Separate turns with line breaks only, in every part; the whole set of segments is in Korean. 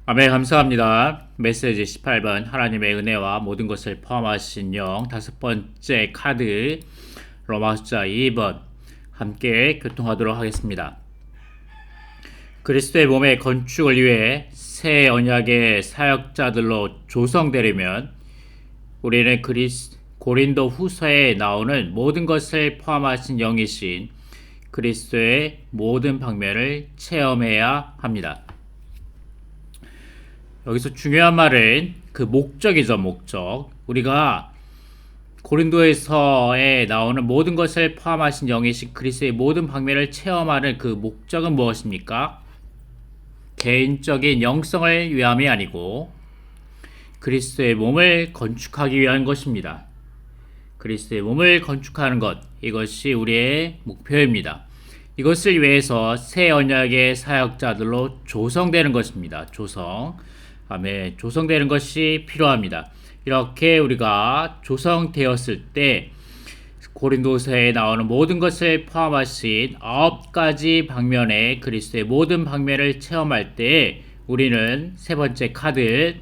아멘. 감사합니다. 메시지 18번 하나님의 은혜와 모든 것을 포함하신 영 다섯 번째 카드 로마 숫자 2번 함께 교통하도록 하겠습니다. 그리스도의 몸의 건축을 위해 새 언약의 사역자들로 조성되려면 우리는 고린도 후서에 나오는 모든 것을 포함하신 영이신 그리스도의 모든 방면을 체험해야 합니다. 여기서 중요한 말은 그 목적이죠. 목적. 우리가 고린도에서에 나오는 모든 것을 포함하신 영이신 그리스도의 모든 방면을 체험하는 그 목적은 무엇입니까? 개인적인 영성을 위함이 아니고 그리스도의 몸을 건축하기 위한 것입니다. 그리스도의 몸을 건축하는 것, 이것이 우리의 목표입니다. 이것을 위해서 새 언약의 사역자들로 조성되는 것입니다. 아멘. 조성되는 것이 필요합니다. 이렇게 우리가 조성되었을 때 고린도서에 나오는 모든 것을 포함하신 9가지 방면의 그리스도의 모든 방면을 체험할 때 우리는 세 번째 카드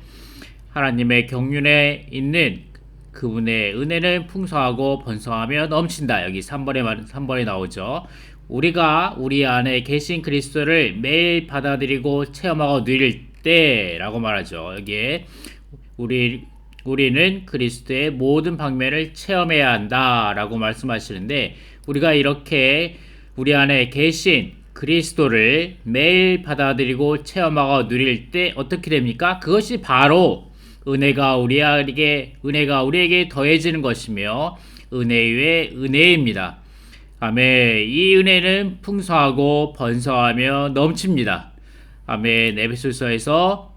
하나님의 경륜에 있는 그분의 은혜는 풍성하고 번성하며 넘친다. 여기 3번에 나오죠. 우리가 우리 안에 계신 그리스도를 매일 받아들이고 체험하고 누릴 때라고 말하죠. 여기에 우리는 그리스도의 모든 방면을 체험해야 한다라고 말씀하시는데 우리가 이렇게 우리 안에 계신 그리스도를 매일 받아들이고 체험하고 누릴 때 어떻게 됩니까? 그것이 바로 은혜가 우리에게 더해지는 것이며 은혜 위에 은혜입니다. 아멘. 이 은혜는 풍성하고 번성하며 넘칩니다. 아멘. 에베소서에서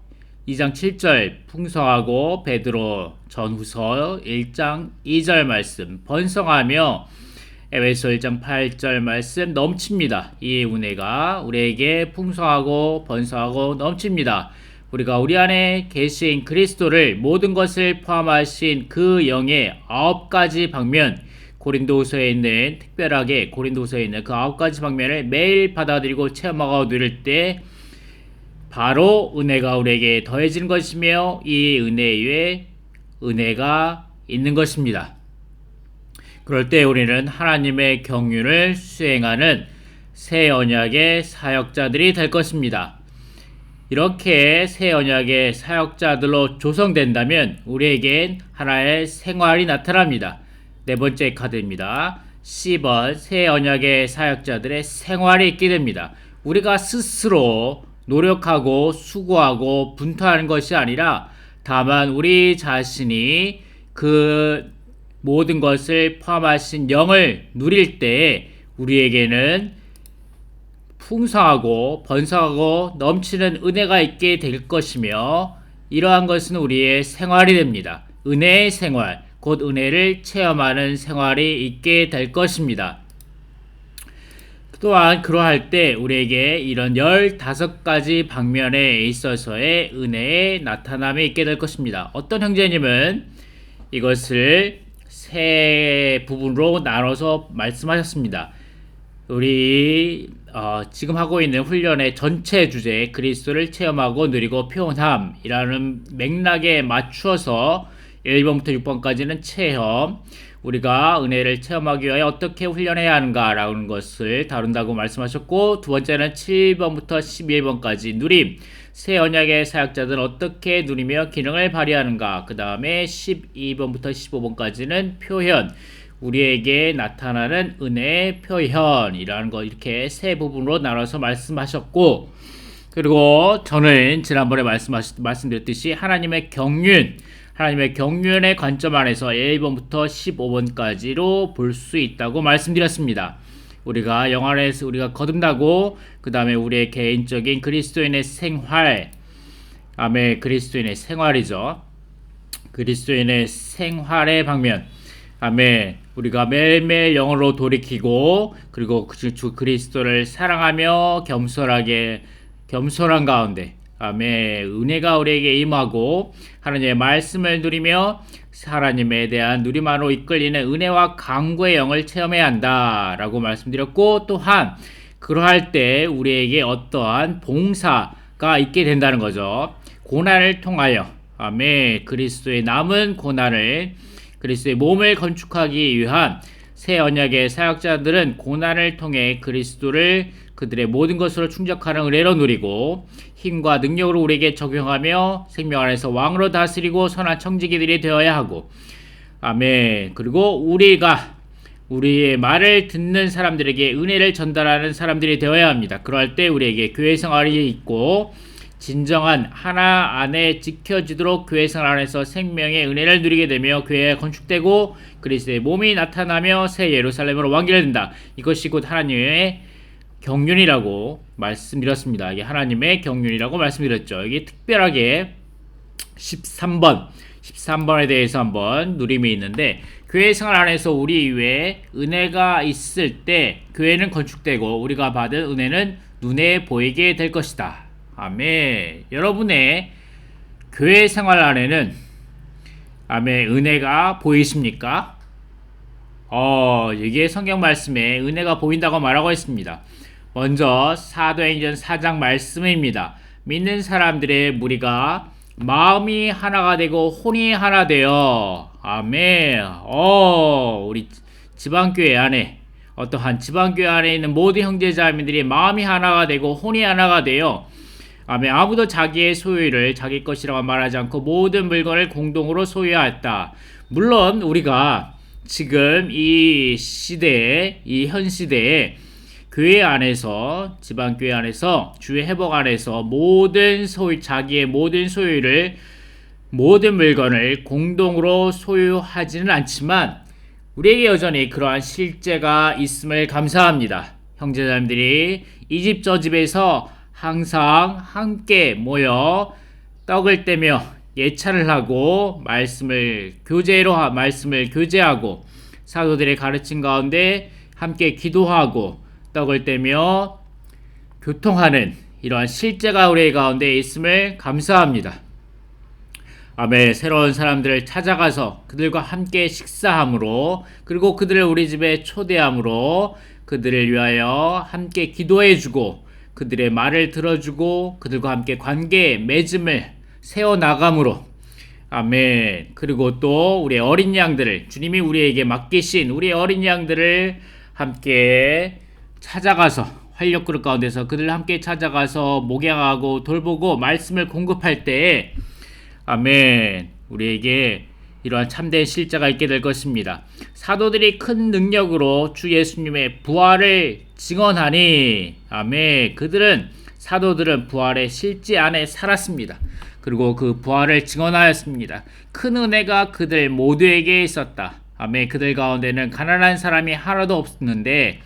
2장 7절 풍성하고 베드로 전후서 1장 2절 말씀 번성하며 에베소 1장 8절 말씀 넘칩니다. 이 은혜가 우리에게 풍성하고 번성하고 넘칩니다. 우리가 우리 안에 계신 그리스도를 모든 것을 포함하신 그 영의 9가지 방면 특별하게 고린도서에 있는 그 9가지 방면을 매일 받아들이고 체험하고 누릴 때 바로 은혜가 우리에게 더해지는 것이며 이 은혜 위에 은혜가 있는 것입니다. 그럴 때 우리는 하나님의 경륜을 수행하는 새 언약의 사역자들이 될 것입니다. 이렇게 새 언약의 사역자들로 조성된다면 우리에겐 하나의 생활이 나타납니다. 네 번째 카드입니다. 10번 새 언약의 사역자들의 생활이 있게 됩니다. 우리가 스스로 노력하고 수고하고 분투하는 것이 아니라 다만 우리 자신이 그 모든 것을 포함하신 영을 누릴 때 우리에게는 풍성하고 번성하고 넘치는 은혜가 있게 될 것이며 이러한 것은 우리의 생활이 됩니다. 은혜의 생활, 곧 은혜를 체험하는 생활이 있게 될 것입니다. 또한 그러할 때 우리에게 이런 15가지 방면에 있어서의 은혜의 나타남이 있게 될 것입니다. 어떤 형제님은 이것을 세 부분으로 나눠서 말씀하셨습니다. 우리 지금 하고 있는 훈련의 전체 주제 그리스도를 체험하고 누리고 표현함이라는 맥락에 맞추어서 1번부터 6번까지는 체험, 우리가 은혜를 체험하기 위해 어떻게 훈련해야 하는가라는 것을 다룬다고 말씀하셨고 두 번째는 7번부터 11번까지 누림, 새 언약의 사역자들은 어떻게 누리며 기능을 발휘하는가, 그 다음에 12번부터 15번까지는 표현, 우리에게 나타나는 은혜의 표현이라는 거 이렇게 세 부분으로 나눠서 말씀하셨고 그리고 저는 지난번에 말씀드렸듯이 하나님의 경륜의 관점 안에서 1번부터 15번까지로 볼 수 있다고 말씀드렸습니다. 우리가 영 안에서 우리가 거듭나고 그 다음에 우리의 개인적인 그리스도인의 생활, 아멘, 그리스도인의 생활이죠. 그리스도인의 생활의 방면, 아멘, 우리가 매일매일 영으로 돌이키고 그리고 주 그리스도를 사랑하며 겸손한 가운데 아멘, 은혜가 우리에게 임하고 하나님의 말씀을 누리며 하나님에 대한 누림으로 이끌리는 은혜와 강구의 영을 체험해야 한다라고 말씀드렸고 또한 그러할 때 우리에게 어떠한 봉사, 있게 된다는 거죠. 고난을 통하여 아멘. 그리스도의 남은 고난을 그리스도의 몸을 건축하기 위한 새 언약의 사역자들은 고난을 통해 그리스도를 그들의 모든 것으로 충족하는 은혜로 누리고 힘과 능력으로 우리에게 적용하며 생명 안에서 왕으로 다스리고 선한 청지기들이 되어야 하고 아멘. 그리고 우리가 우리의 말을 듣는 사람들에게 은혜를 전달하는 사람들이 되어야 합니다. 그럴 때 우리에게 교회 생활이 있고 진정한 하나 안에 지켜지도록 교회 생활 안에서 생명의 은혜를 누리게 되며 교회가 건축되고 그리스도의 몸이 나타나며 새 예루살렘으로 완결된다. 이것이 곧 하나님의 경륜이라고 말씀드렸습니다. 이게 하나님의 경륜이라고 말씀드렸죠. 이게 특별하게 13번에 대해서 한번 누림이 있는데 교회 생활 안에서 우리 위에 은혜가 있을 때 교회는 건축되고 우리가 받은 은혜는 눈에 보이게 될 것이다. 아멘. 여러분의 교회 생활 안에는 아멘 은혜가 보이십니까? 이게 성경 말씀에 은혜가 보인다고 말하고 있습니다. 먼저 사도행전 4장 말씀입니다. 믿는 사람들의 무리가 마음이 하나가 되고 혼이 하나 되어 아멘. 우리 지방교회 안에 어떠한 지방교회 안에 있는 모든 형제자매들이 마음이 하나가 되고 혼이 하나가 되어 아멘. 아무도 자기의 소유를 자기 것이라고 말하지 않고 모든 물건을 공동으로 소유하였다. 물론 우리가 지금 이 시대에 이 현 시대에 교회 안에서 지방교회 안에서 주의 회복 안에서 모든 소유 자기의 모든 소유를 모든 물건을 공동으로 소유하지는 않지만 우리에게 여전히 그러한 실제가 있음을 감사합니다. 형제자매들이 이 집 저 집에서 항상 함께 모여 떡을 떼며 예찬을 하고 말씀을 교제하고 사도들의 가르침 가운데 함께 기도하고 떡을 떼며 교통하는 이러한 실제가 우리 가운데 있음을 감사합니다. 아멘. 새로운 사람들을 찾아가서 그들과 함께 식사함으로 그리고 그들을 우리 집에 초대함으로 그들을 위하여 함께 기도해주고 그들의 말을 들어주고 그들과 함께 관계 맺음을 세워나감으로 아멘. 그리고 또 우리의 어린 양들을 주님이 우리에게 맡기신 우리의 어린 양들을 함께 찾아가서 활력그룹 가운데서 그들을 함께 찾아가서 목양하고 돌보고 말씀을 공급할 때에 아멘. 우리에게 이러한 참된 실제가 있게 될 것입니다. 사도들이 큰 능력으로 주 예수님의 부활을 증언하니 아멘. 사도들은 부활의 실제 안에 살았습니다. 그리고 그 부활을 증언하였습니다. 큰 은혜가 그들 모두에게 있었다. 아멘. 그들 가운데는 가난한 사람이 하나도 없었는데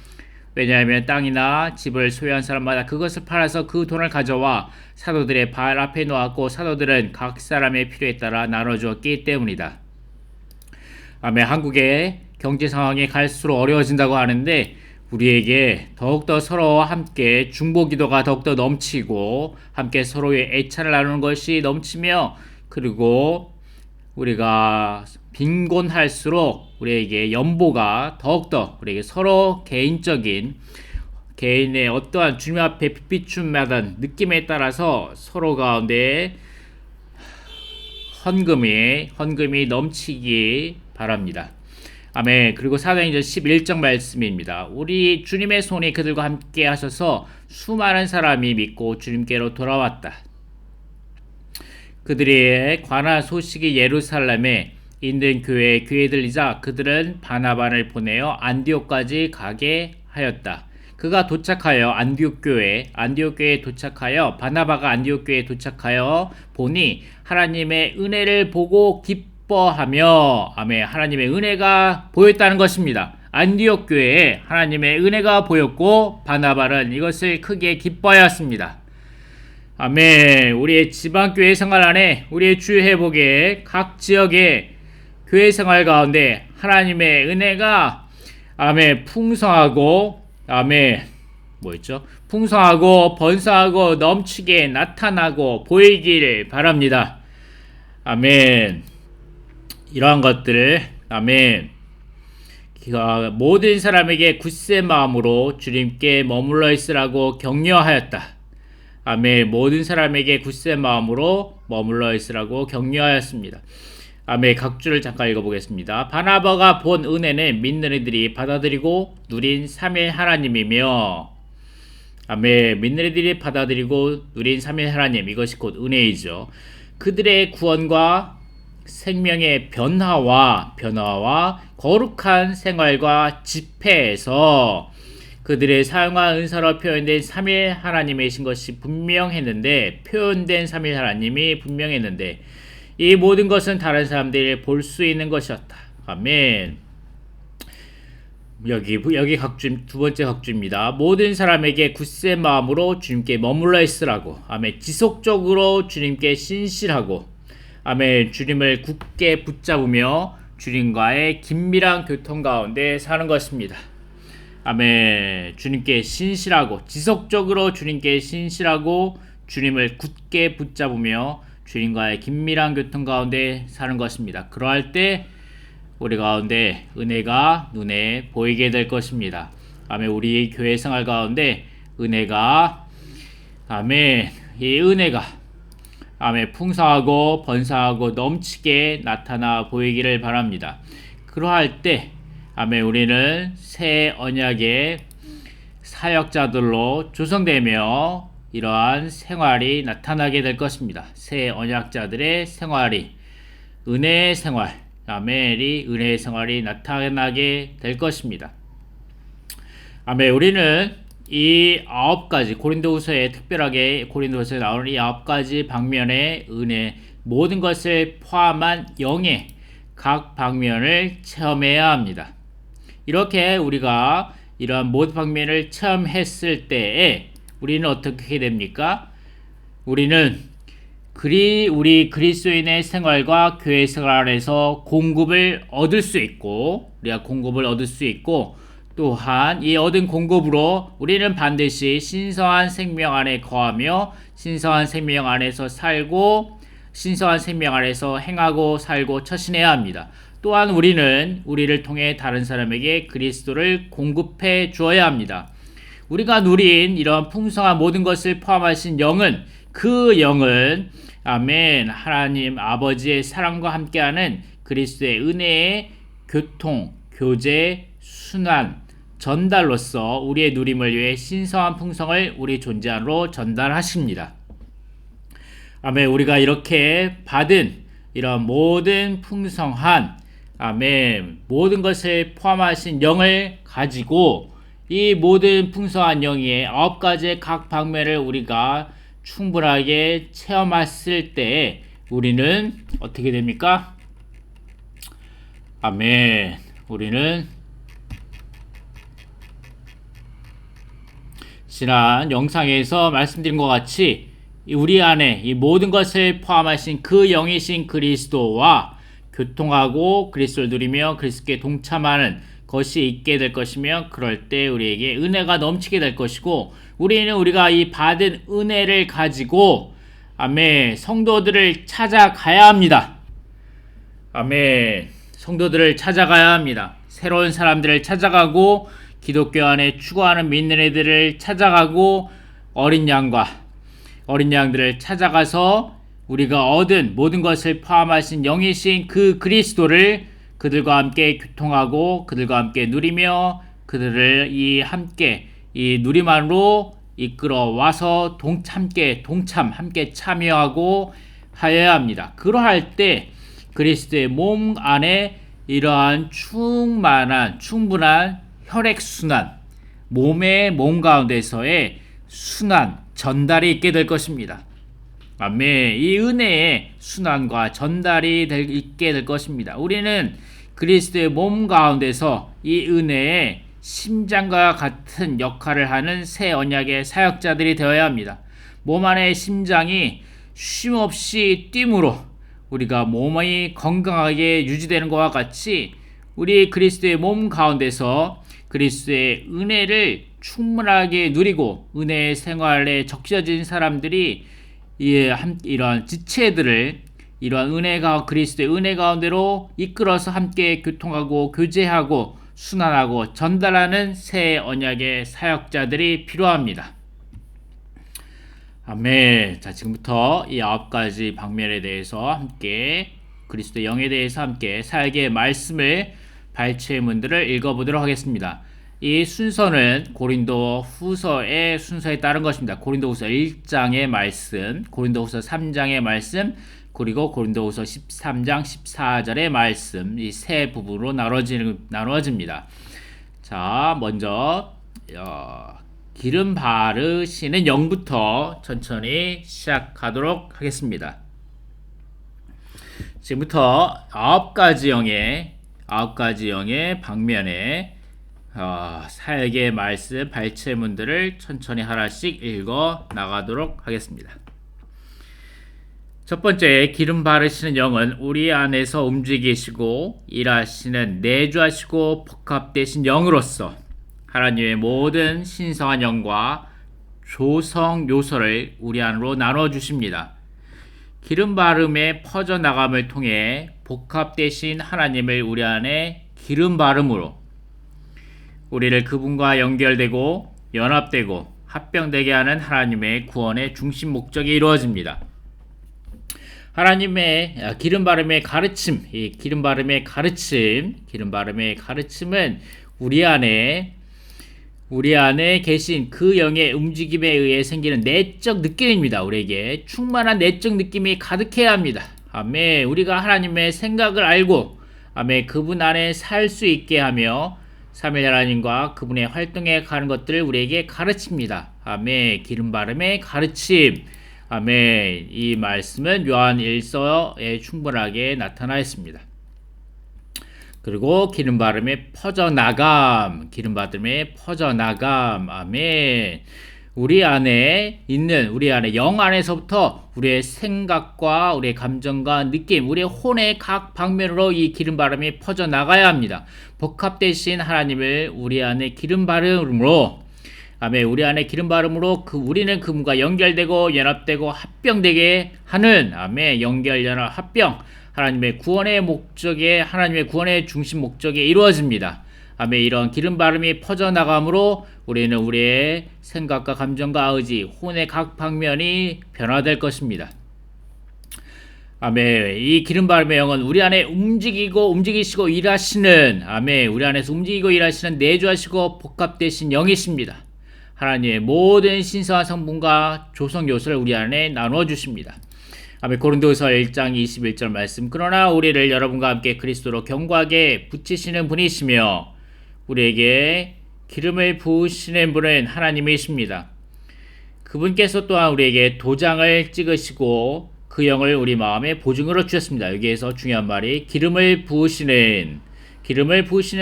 왜냐하면 땅이나 집을 소유한 사람마다 그것을 팔아서 그 돈을 가져와 사도들의 발 앞에 놓았고 사도들은 각 사람의 필요에 따라 나눠주었기 때문이다. 아멘. 한국의 경제 상황이 갈수록 어려워진다고 하는데 우리에게 더욱더 서로와 함께 중보기도가 더욱더 넘치고 함께 서로의 애찬을 나누는 것이 넘치며 그리고 우리가 빈곤할수록 우리에게 연보가 더욱더 우리에게 서로 개인의 어떠한 주님 앞에 빛비춤마다 느낌에 따라서 서로 가운데 헌금이 넘치기 바랍니다. 아멘. 그리고 사도행전 11장 말씀입니다. 우리 주님의 손이 그들과 함께 하셔서 수많은 사람이 믿고 주님께로 돌아왔다. 그들의 관한 소식이 예루살렘에 있는 교회에 귀에 들리자 그들은 바나바를 보내어 안디옥까지 가게 하였다. 그가 도착하여 안디옥교회에 도착하여 바나바가 안디옥교회에 도착하여 보니 하나님의 은혜를 보고 기뻐하며 아멘. 하나님의 은혜가 보였다는 것입니다. 안디옥 교회에 하나님의 은혜가 보였고 바나바는 이것을 크게 기뻐하였습니다. 아멘. 우리의 지방교회 생활 안에 우리의 주 회복의 각 지역의 교회 생활 가운데 하나님의 은혜가 아멘 풍성하고 아멘 풍성하고 번성하고 넘치게 나타나고 보이기를 바랍니다. 아멘. 이러한 것들을 아멘 모든 사람에게 굳세 마음으로 주님께 머물러 있으라고 격려하였다. 아멘. 모든 사람에게 굳센 마음으로 머물러 있으라고 격려하였습니다. 아멘. 각 줄을 잠깐 읽어보겠습니다. 바나바가 본 은혜는 믿는 이들이 받아들이고 누린 삼위 하나님이며, 아멘. 믿는 이들이 받아들이고 누린 삼위 하나님, 이것이 곧 은혜이죠. 그들의 구원과 생명의 변화와 거룩한 생활과 집회에서 그들의 사용한 은사로 표현된 삼위 하나님이신 것이 분명했는데, 표현된 삼위 하나님이 분명했는데, 이 모든 것은 다른 사람들이 볼 수 있는 것이었다. 아멘. 여기 각주, 두 번째 각주입니다. 모든 사람에게 굳센 마음으로 주님께 머물러 있으라고. 아멘. 지속적으로 주님께 신실하고, 아멘. 주님을 굳게 붙잡으며 주님과의 긴밀한 교통 가운데 사는 것입니다. 아멘. 주님께 신실하고, 지속적으로 주님께 신실하고 주님을 굳게 붙잡으며 주님과의 긴밀한 교통 가운데 사는 것입니다. 그러할 때 우리 가운데 은혜가 눈에 보이게 될 것입니다. 아멘. 우리 교회 생활 가운데 은혜가, 아멘, 이 은혜가, 아멘, 풍성하고 번성하고 넘치게 나타나 보이기를 바랍니다. 그러할 때, 아멘, 우리는 새 언약의 사역자들로 조성되며 이러한 생활이 나타나게 될 것입니다. 새 언약자들의 생활이, 은혜의 생활, 아멘이 은혜의 생활이 나타나게 될 것입니다. 아멘. 우리는 이 9가지, 고린도후서에 특별하게 고린도후서에 나오는 이 9가지 방면의 은혜, 모든 것을 포함한 영의 각 방면을 체험해야 합니다. 이렇게 우리가 이러한 모든 방면을 체험했을 때에 우리는 어떻게 됩니까? 우리는 우리 그리스도인의 생활과 교회 생활 안에서 공급을 얻을 수 있고, 우리가 공급을 얻을 수 있고, 또한 이 얻은 공급으로 우리는 반드시 신성한 생명 안에 거하며 신성한 생명 안에서 살고 신성한 생명 안에서 행하고 살고 처신해야 합니다. 또한 우리는 우리를 통해 다른 사람에게 그리스도를 공급해 주어야 합니다. 우리가 누린 이런 풍성한 모든 것을 포함하신 영은, 그 영은, 아멘, 하나님 아버지의 사랑과 함께하는 그리스도의 은혜의 교통, 교제, 순환, 전달로서 우리의 누림을 위해 신성한 풍성을 우리 존재 안으로 전달하십니다. 아멘. 우리가 이렇게 받은 이런 모든 풍성한, 아멘, 모든 것을 포함하신 영을 가지고 이 모든 풍성한 영의 9가지의 각 방면을 우리가 충분하게 체험했을 때 우리는 어떻게 됩니까? 아멘. 우리는 지난 영상에서 말씀드린 것 같이 우리 안에 이 모든 것을 포함하신 그 영이신 그리스도와 교통하고 그리스도를 누리며 그리스도께 동참하는 것이 있게 될 것이며, 그럴 때 우리에게 은혜가 넘치게 될 것이고, 우리는 우리가 이 받은 은혜를 가지고, 아멘, 성도들을 찾아가야 합니다. 아멘. 성도들을 찾아가야 합니다. 새로운 사람들을 찾아가고, 기독교 안에 추구하는 믿는 애들을 찾아가고, 어린 양들을 찾아가서 우리가 얻은 모든 것을 포함하신 영이신 그 그리스도를 그들과 함께 교통하고 그들과 함께 누리며 그들을 함께 이 누림 안으로 이끌어 와서 함께 참여하고 하여야 합니다. 그러할 때 그리스도의 몸 안에 이러한 충분한 혈액순환, 몸 가운데서의 순환, 전달이 있게 될 것입니다. 아멘. 이 은혜의 순환과 전달이 있게 될 것입니다. 우리는 그리스도의 몸 가운데서 이 은혜의 심장과 같은 역할을 하는 새 언약의 사역자들이 되어야 합니다. 몸 안의 심장이 쉼없이 뜀으로 우리가 몸이 건강하게 유지되는 것과 같이 우리 그리스도의 몸 가운데서 그리스도의 은혜를 충분하게 누리고 은혜의 생활에 적셔진 사람들이 이러한 지체들을 이러한 그리스도의 은혜 가운데로 이끌어서 함께 교통하고 교제하고 순환하고 전달하는 새 언약의 사역자들이 필요합니다. 아멘. 자, 지금부터 이 9가지 방면에 대해서 함께 그리스도의 영에 대해서 함께 살게 말씀을 발췌 문들을 읽어보도록 하겠습니다. 이 순서는 고린도 후서의 순서에 따른 것입니다. 고린도후서 1장의 말씀, 고린도후서 3장의 말씀, 그리고 고린도후서 13장 14절의 말씀, 이 세 부분으로 나눠집니다. 자, 먼저 기름 바르시는 영부터 천천히 시작하도록 하겠습니다. 지금부터 9가지 영의 방면에 살게 말씀 발췌문들을 천천히 하나씩 읽어 나가도록 하겠습니다. 첫 번째, 기름 바르시는 영은 우리 안에서 움직이시고 일하시는 내주하시고 복합되신 영으로서 하나님의 모든 신성한 영과 조성 요소를 우리 안으로 나눠 주십니다. 기름 바름의 퍼져나감을 통해 복합되신 하나님을 우리 안에 기름 바름으로 우리를 그분과 연결되고 연합되고 합병되게 하는 하나님의 구원의 중심 목적이 이루어집니다. 하나님의 기름 바름의 가르침, 이 기름 바름의 가르침은 우리 안에 계신 그 영의 움직임에 의해 생기는 내적 느낌입니다. 우리에게 충만한 내적 느낌이 가득해야 합니다. 아멘. 우리가 하나님의 생각을 알고 아멘. 그분 안에 살 수 있게 하며 삼위 하나님과 그분의 활동에 가는 것들을 우리에게 가르칩니다. 아멘. 기름 바름의 가르침. 아멘. 이 말씀은 요한 1서에 충분하게 나타나 있습니다. 그리고 기름 바름의 퍼져나감. 아멘. 우리 안에 영 안에서부터 우리의 생각과 우리의 감정과 느낌, 우리의 혼의 각 방면으로 이 기름 바름이 퍼져나가야 합니다. 복합되신 하나님을 우리 안에 기름 바름으로 아멘. 우리 안에 기름 바름으로 우리는 그분과 연결되고 연합되고 합병되게 하는 아멘. 연결, 연합, 합병. 하나님의 구원의 중심 목적에 이루어집니다. 아멘. 이런 기름 바름이 퍼져나감으로 우리는 우리의 생각과 감정과 의지, 혼의 각 방면이 변화될 것입니다. 아멘. 이 기름 바름의 영은 우리 안에 움직이시고 일하시는 아멘. 우리 안에서 움직이고 일하시는 내주하시고 복합되신 영이십니다. 하나님의 모든 신성한 성분과 조성 요소를 우리 안에 나누어 주십니다. 아멘. 고린도후서 1장 21절 말씀. 그러나 우리를 여러분과 함께 그리스도로 견고하게 붙이시는 분이시며 우리에게 기름을 부으시는 분은 하나님이십니다. 그분께서 또한 우리에게 도장을 찍으시고 그 영을 우리 마음의 보증으로 주셨습니다. 여기에서 중요한 말이 기름을 부으시는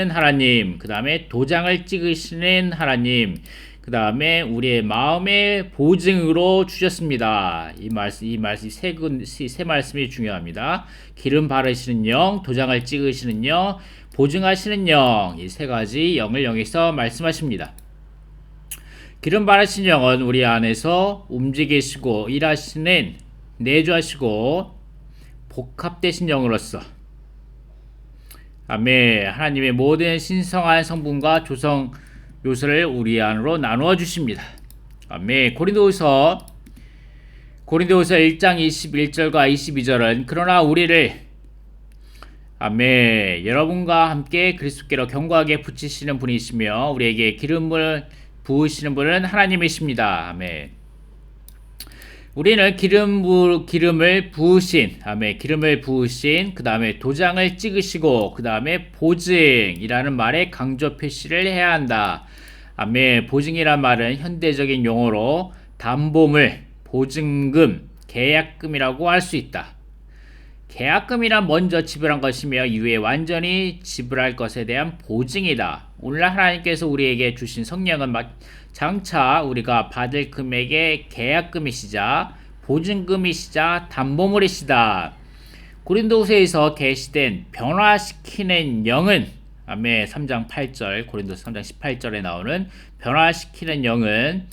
하나님, 그 다음에 도장을 찍으시는 하나님, 그 다음에 우리의 마음의 보증으로 주셨습니다. 이 세 말씀이 중요합니다. 기름 바르시는 영, 도장을 찍으시는 영, 보증하시는 영, 이 세 가지 영을 여기서 말씀하십니다. 기름 바르시는 영은 우리 안에서 움직이시고 일하시는 내주하시고 복합되신 영으로서 아멘. 하나님의 모든 신성한 성분과 조성 요소를 우리 안으로 나누어 주십니다. 아멘. 고린도후서 1장 21절과 22절은 그러나 우리를 아멘. 여러분과 함께 그리스도께로 견고하게 붙이시는 분이시며 우리에게 기름을 부으시는 분은 하나님이십니다. 아멘. 우리는 기름을 부으신, 아멘, 그 다음에 도장을 찍으시고, 그 다음에 보증이라는 말에 강조 표시를 해야 한다. 아멘. 보증이란 말은 현대적인 용어로 담보물, 보증금, 계약금이라고 할 수 있다. 계약금이란 먼저 지불한 것이며 이후에 완전히 지불할 것에 대한 보증이다. 오늘날 하나님께서 우리에게 주신 성령은 장차 우리가 받을 금액의 계약금이시자 보증금이시자 담보물이시다. 고린도후서에서 계시된 변화시키는 영은 아멘. 3장 8절 고린도서 3장 18절에 나오는 변화시키는 영은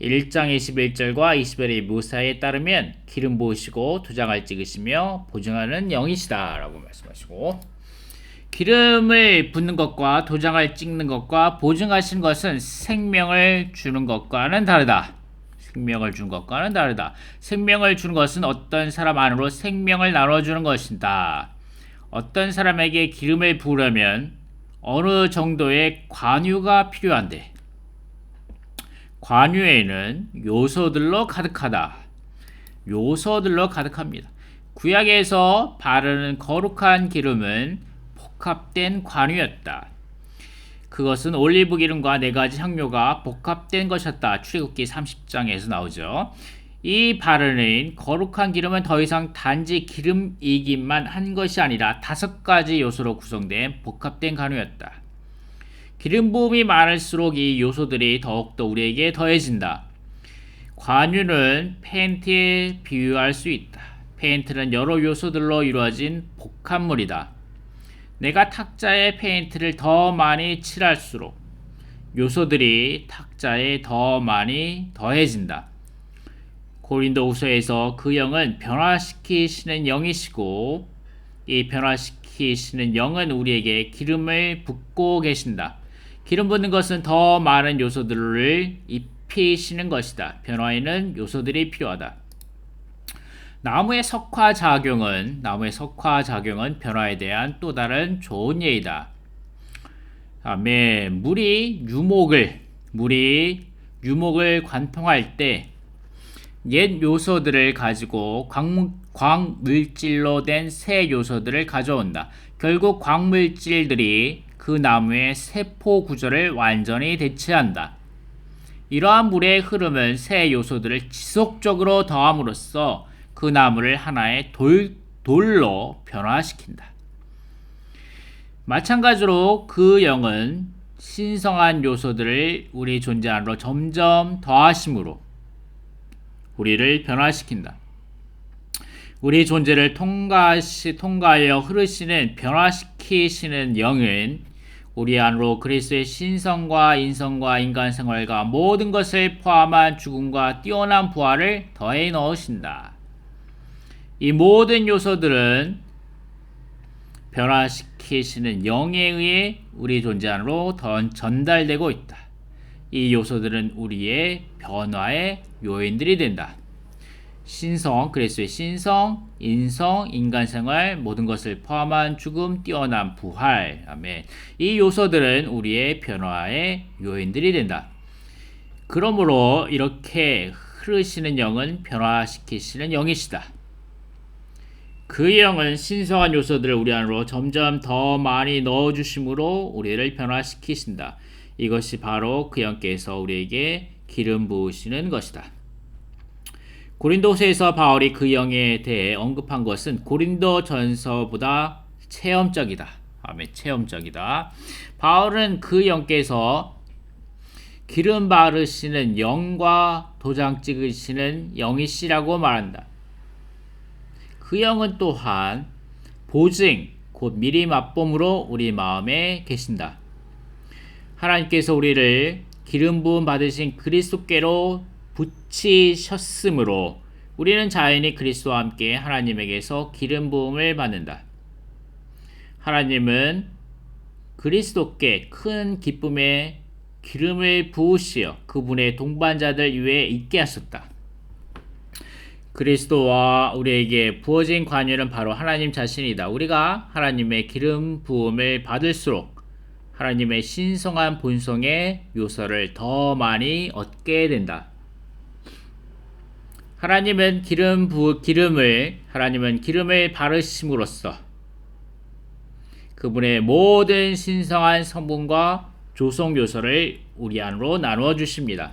1장 21절과 20절의 묘사에 따르면 기름 부으시고 도장을 찍으시며 보증하는 영이시다 라고 말씀하시고, 기름을 붓는 것과 도장을 찍는 것과 보증하시는 것은 생명을 주는 것과는 다르다. 생명을 준 것과는 다르다. 생명을 주는 것은 어떤 사람 안으로 생명을 나눠주는 것이다. 어떤 사람에게 기름을 부으려면 어느 정도의 관유가 필요한데, 관유에는 요소들로 가득하다. 요소들로 가득합니다. 구약에서 바르는 거룩한 기름은 복합된 관유였다. 그것은 올리브 기름과 4가지 향료가 복합된 것이었다. 출애굽기 30장에서 나오죠. 이 바르는 거룩한 기름은 더 이상 단지 기름이기만 한 것이 아니라 5가지 요소로 구성된 복합된 관유였다. 기름 부음이 많을수록 이 요소들이 더욱더 우리에게 더해진다. 관유는 페인트에 비유할 수 있다. 페인트는 여러 요소들로 이루어진 복합물이다. 내가 탁자에 페인트를 더 많이 칠할수록 요소들이 탁자에 더 많이 더해진다. 고린도후서에서 그 영은 변화시키시는 영이시고 이 변화시키시는 영은 우리에게 기름을 붓고 계신다. 기름 붓는 것은 더 많은 요소들을 입히시는 것이다. 변화에는 요소들이 필요하다. 나무의 석화작용은 변화에 대한 또 다른 좋은 예이다. 물이 유목을 관통할 때 옛 요소들을 가지고 광물질로 된 새 요소들을 가져온다. 결국 광물질들이 그 나무의 세포 구조를 완전히 대체한다. 이러한 물의 흐름은 새 요소들을 지속적으로 더함으로써 그 나무를 하나의 돌로 변화시킨다. 마찬가지로 그 영은 신성한 요소들을 우리 존재 안으로 점점 더하심으로 우리를 변화시킨다. 우리 존재를 통과하여 흐르시는 변화시키시는 영은 우리 안으로 그리스도의 신성과 인성과 인간 생활과 모든 것을 포함한 죽음과 뛰어난 부활을 더해 넣으신다. 이 모든 요소들은 변화시키시는 영에 의해 우리 존재 안으로 전달되고 있다. 이 요소들은 우리의 변화의 요인들이 된다. 신성, 그리스도의 신성, 인성, 인간생활, 모든 것을 포함한 죽음, 뛰어난 부활. 아멘. 이 요소들은 우리의 변화의 요인들이 된다. 그러므로 이렇게 흐르시는 영은 변화시키시는 영이시다. 그 영은 신성한 요소들을 우리 안으로 점점 더 많이 넣어주심으로 우리를 변화시키신다. 이것이 바로 그 영께서 우리에게 기름 부으시는 것이다. 고린도서에서 바울이 그 영에 대해 언급한 것은 고린도전서보다 체험적이다. 아멘, 체험적이다. 바울은 그 영께서 기름 바르시는 영과 도장 찍으시는 영이시라고 말한다. 그 영은 또한 보증, 곧 미리 맛봄으로 우리 마음에 계신다. 하나님께서 우리를 기름 부음 받으신 그리스도께로 붙이셨으므로 우리는 자연히 그리스도와 함께 하나님에게서 기름 부음을 받는다. 하나님은 그리스도께 큰 기쁨의 기름을 부으시어 그분의 동반자들 위에 있게 하셨다. 그리스도와 우리에게 부어진 관유는 바로 하나님 자신이다. 우리가 하나님의 기름 부음을 받을수록 하나님의 신성한 본성의 요소를 더 많이 얻게 된다. 하나님은 기름을 바르심으로써 그분의 모든 신성한 성분과 조성 요소를 우리 안으로 나누어 주십니다.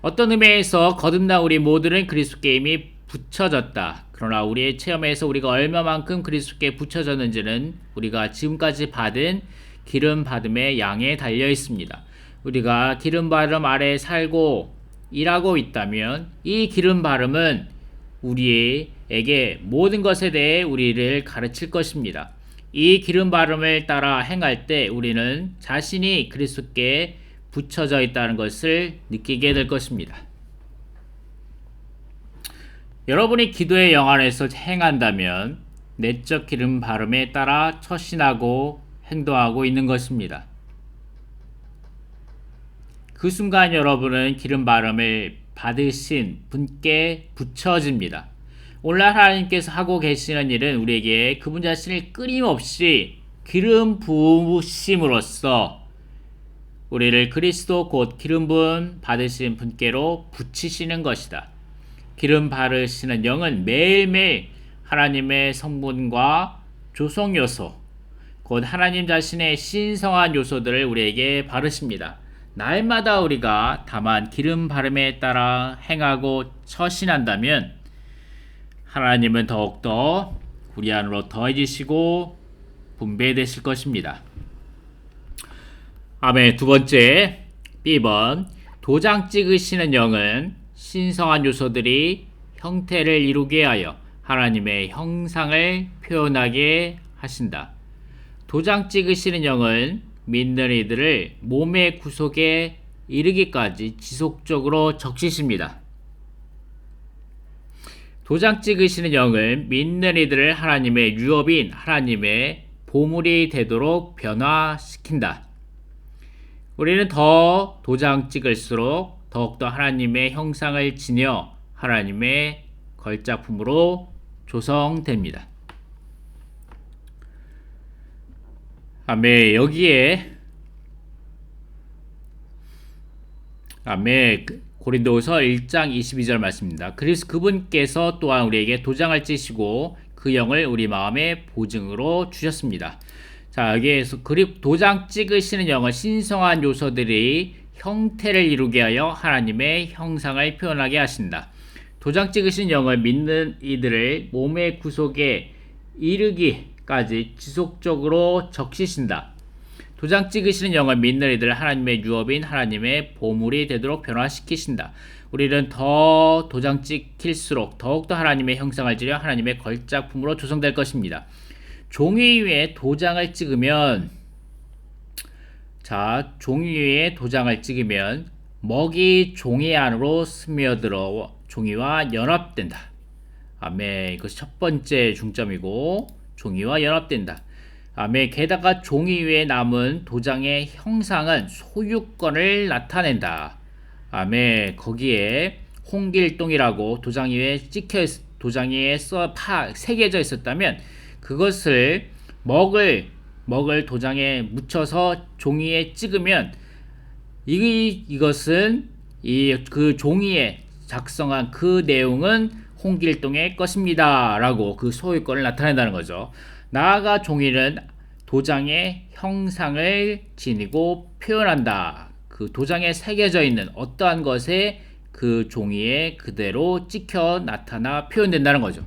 어떤 의미에서 거듭난 우리 모두는 그리스도께 이미 붙여졌다. 그러나 우리의 체험에서 우리가 얼마만큼 그리스도께 붙여졌는지는 우리가 지금까지 받은 기름 받음의 양에 달려 있습니다. 우리가 기름 바름 아래 살고 일하고 있다면 이 기름 바름은 우리에게 모든 것에 대해 우리를 가르칠 것입니다. 이 기름 바름을 따라 행할 때 우리는 자신이 그리스도께 붙여져 있다는 것을 느끼게 될 것입니다. 여러분이 기도의 영 안에서 행한다면 내적 기름 바름에 따라 처신하고 행동하고 있는 것입니다. 그 순간 여러분은 기름 바름을 받으신 분께 붙여집니다. 오늘날 하나님께서 하고 계시는 일은 우리에게 그분 자신을 끊임없이 기름 부으심으로써 우리를 그리스도 곧 기름 부음 받으신 분께로 붙이시는 것이다. 기름 바르시는 영은 매일매일 하나님의 성분과 조성 요소, 곧 하나님 자신의 신성한 요소들을 우리에게 바르십니다. 날마다 우리가 다만 기름 바름에 따라 행하고 처신한다면 하나님은 더욱더 우리 안으로 더해지시고 분배되실 것입니다. 아멘. 두 번째, B번 도장 찍으시는 영은 신성한 요소들이 형태를 이루게 하여 하나님의 형상을 표현하게 하신다. 도장 찍으시는 영은 믿는 이들을 몸의 구속에 이르기까지 지속적으로 적시십니다. 도장 찍으시는 영은 믿는 이들을 하나님의 유업인 하나님의 보물이 되도록 변화시킨다. 우리는 더 도장 찍을수록 더욱더 하나님의 형상을 지녀 하나님의 걸작품으로 조성됩니다. 아멘. 여기에 아멘. 고린도후서 1장 22절 말씀입니다. 그래서 그분께서 또한 우리에게 도장을 찌시고 그 영을 우리 마음의 보증으로 주셨습니다. 자, 여기에서 도장 찍으시는 영은 신성한 요소들이 형태를 이루게 하여 하나님의 형상을 표현하게 하신다. 도장 찍으신 영을 믿는 이들을 몸의 구속에 이르기까지 지속적으로 적시신다. 도장 찍으시는 영을 믿는 이들 하나님의 유업인 하나님의 보물이 되도록 변화시키신다. 우리는 더 도장 찍힐수록 더욱더 하나님의 형상을 지려 하나님의 걸작품으로 조성될 것입니다. 종이 위에 도장을 찍으면 종이 위에 도장을 찍으면 먹이 종이 안으로 스며들어 종이와 연합된다. 아멘. 이것이 첫 번째 중점이고 종이와 연합된다. 아멘. 게다가 종이 위에 남은 도장의 형상은 소유권을 나타낸다. 아멘. 거기에 홍길동이라고 도장 위에 도장 위에 새겨져 있었다면 그것을 먹을 도장에 묻혀서 종이에 찍으면 이것은 그 종이에 작성한 그 내용은 홍길동의 것입니다 라고 그 소유권을 나타낸다는 거죠. 나아가 종이는 도장의 형상을 지니고 표현한다. 그 도장에 새겨져 있는 어떠한 것에 그 종이에 그대로 찍혀 나타나 표현된다는 거죠.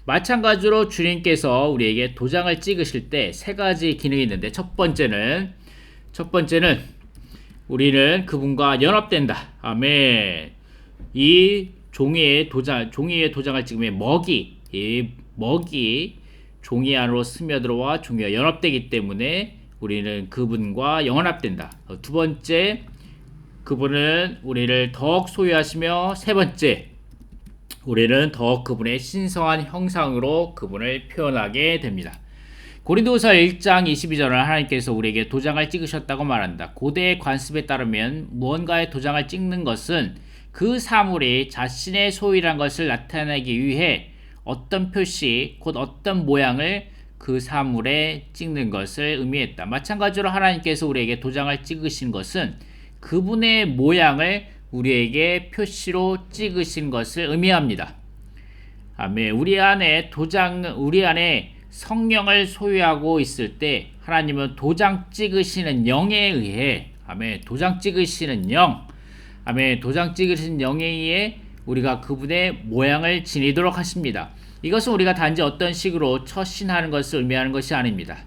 마찬가지로 주님께서 우리에게 도장을 찍으실 때 세 가지 기능이 있는데 첫 번째는 우리는 그분과 연합된다. 아멘. 이 종이에 도장을 찍으면 먹이 종이 안으로 스며들어와 종이와 연합되기 때문에 우리는 그분과 연합된다. 두 번째, 그분은 우리를 더욱 소유하시며 세 번째, 우리는 더욱 그분의 신성한 형상으로 그분을 표현하게 됩니다. 고린도후서 1장 22절은 하나님께서 우리에게 도장을 찍으셨다고 말한다. 고대의 관습에 따르면 무언가의 도장을 찍는 것은 그 사물이 자신의 소유란 것을 나타내기 위해 어떤 표시, 곧 어떤 모양을 그 사물에 찍는 것을 의미했다. 마찬가지로 하나님께서 우리에게 도장을 찍으신 것은 그분의 모양을 우리에게 표시로 찍으신 것을 의미합니다. 아멘. 우리 안에 성령을 소유하고 있을 때 하나님은 도장 찍으시는 영에 의해 도장 찍으시는 영에 의해 우리가 그분의 모양을 지니도록 하십니다. 이것은 우리가 단지 어떤 식으로 처신하는 것을 의미하는 것이 아닙니다.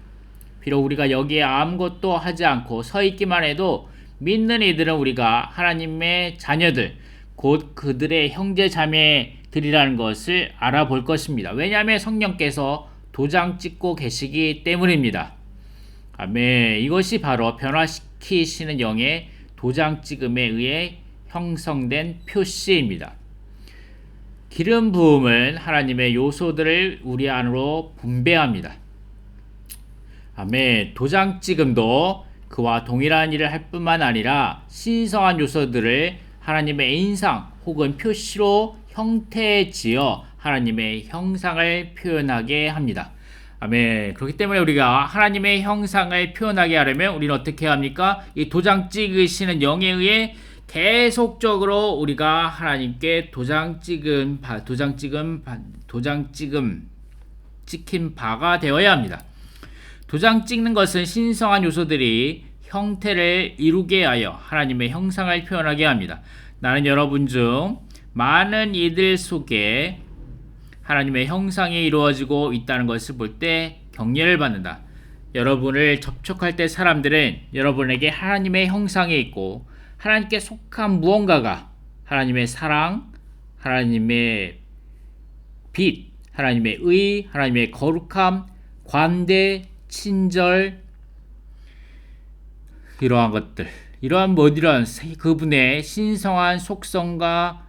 비록 우리가 여기에 아무것도 하지 않고 서 있기만 해도 믿는 이들은 우리가 하나님의 자녀들, 곧 그들의 형제 자매들이라는 것을 알아볼 것입니다. 왜냐하면 성령께서 도장 찍고 계시기 때문입니다. 아멘. 이것이 바로 변화시키시는 영의 도장 찍음에 의해 형성된 표시입니다. 기름 부음은 하나님의 요소들을 우리 안으로 분배합니다. 아멘. 도장 찍음도 그와 동일한 일을 할 뿐만 아니라 신성한 요소들을 하나님의 인상 혹은 표시로 형태지어 하나님의 형상을 표현하게 합니다. 아멘. 그렇기 때문에 우리가 하나님의 형상을 표현하게 하려면 우리는 어떻게 합니까? 이 도장 찍으시는 영에 의해 계속적으로 우리가 하나님께 찍힌 바가 되어야 합니다. 도장 찍는 것은 신성한 요소들이 형태를 이루게 하여 하나님의 형상을 표현하게 합니다. 나는 여러분 중 많은 이들 속에 하나님의 형상이 이루어지고 있다는 것을 볼 때 격려를 받는다. 여러분을 접촉할 때 사람들은 여러분에게 하나님의 형상이 있고 하나님께 속한 무언가가 하나님의 사랑, 하나님의 빛, 하나님의 의, 하나님의 거룩함, 관대, 친절, 이러한 것들, 이러한 그분의 신성한 속성과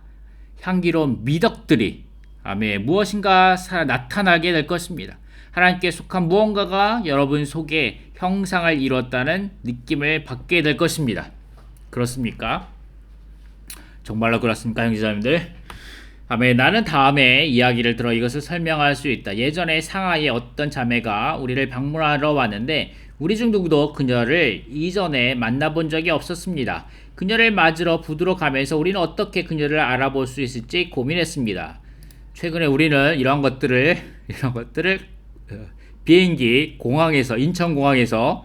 향기로운 미덕들이 아멘 무엇인가 나타나게 될 것입니다. 하나님께 속한 무언가가 여러분 속에 형상을 이뤘다는 느낌을 받게 될 것입니다. 그렇습니까? 정말로 그렇습니까, 형제자매들? 아멘. 나는 다음에 이야기를 들어 이것을 설명할 수 있다. 예전에 상하이의 어떤 자매가 우리를 방문하러 왔는데 우리 중 누구도 그녀를 이전에 만나본 적이 없었습니다. 그녀를 맞으러 부두로 가면서 우리는 어떻게 그녀를 알아볼 수 있을지 고민했습니다. 최근에 우리는 이런 것들을 비행기 공항에서 인천공항에서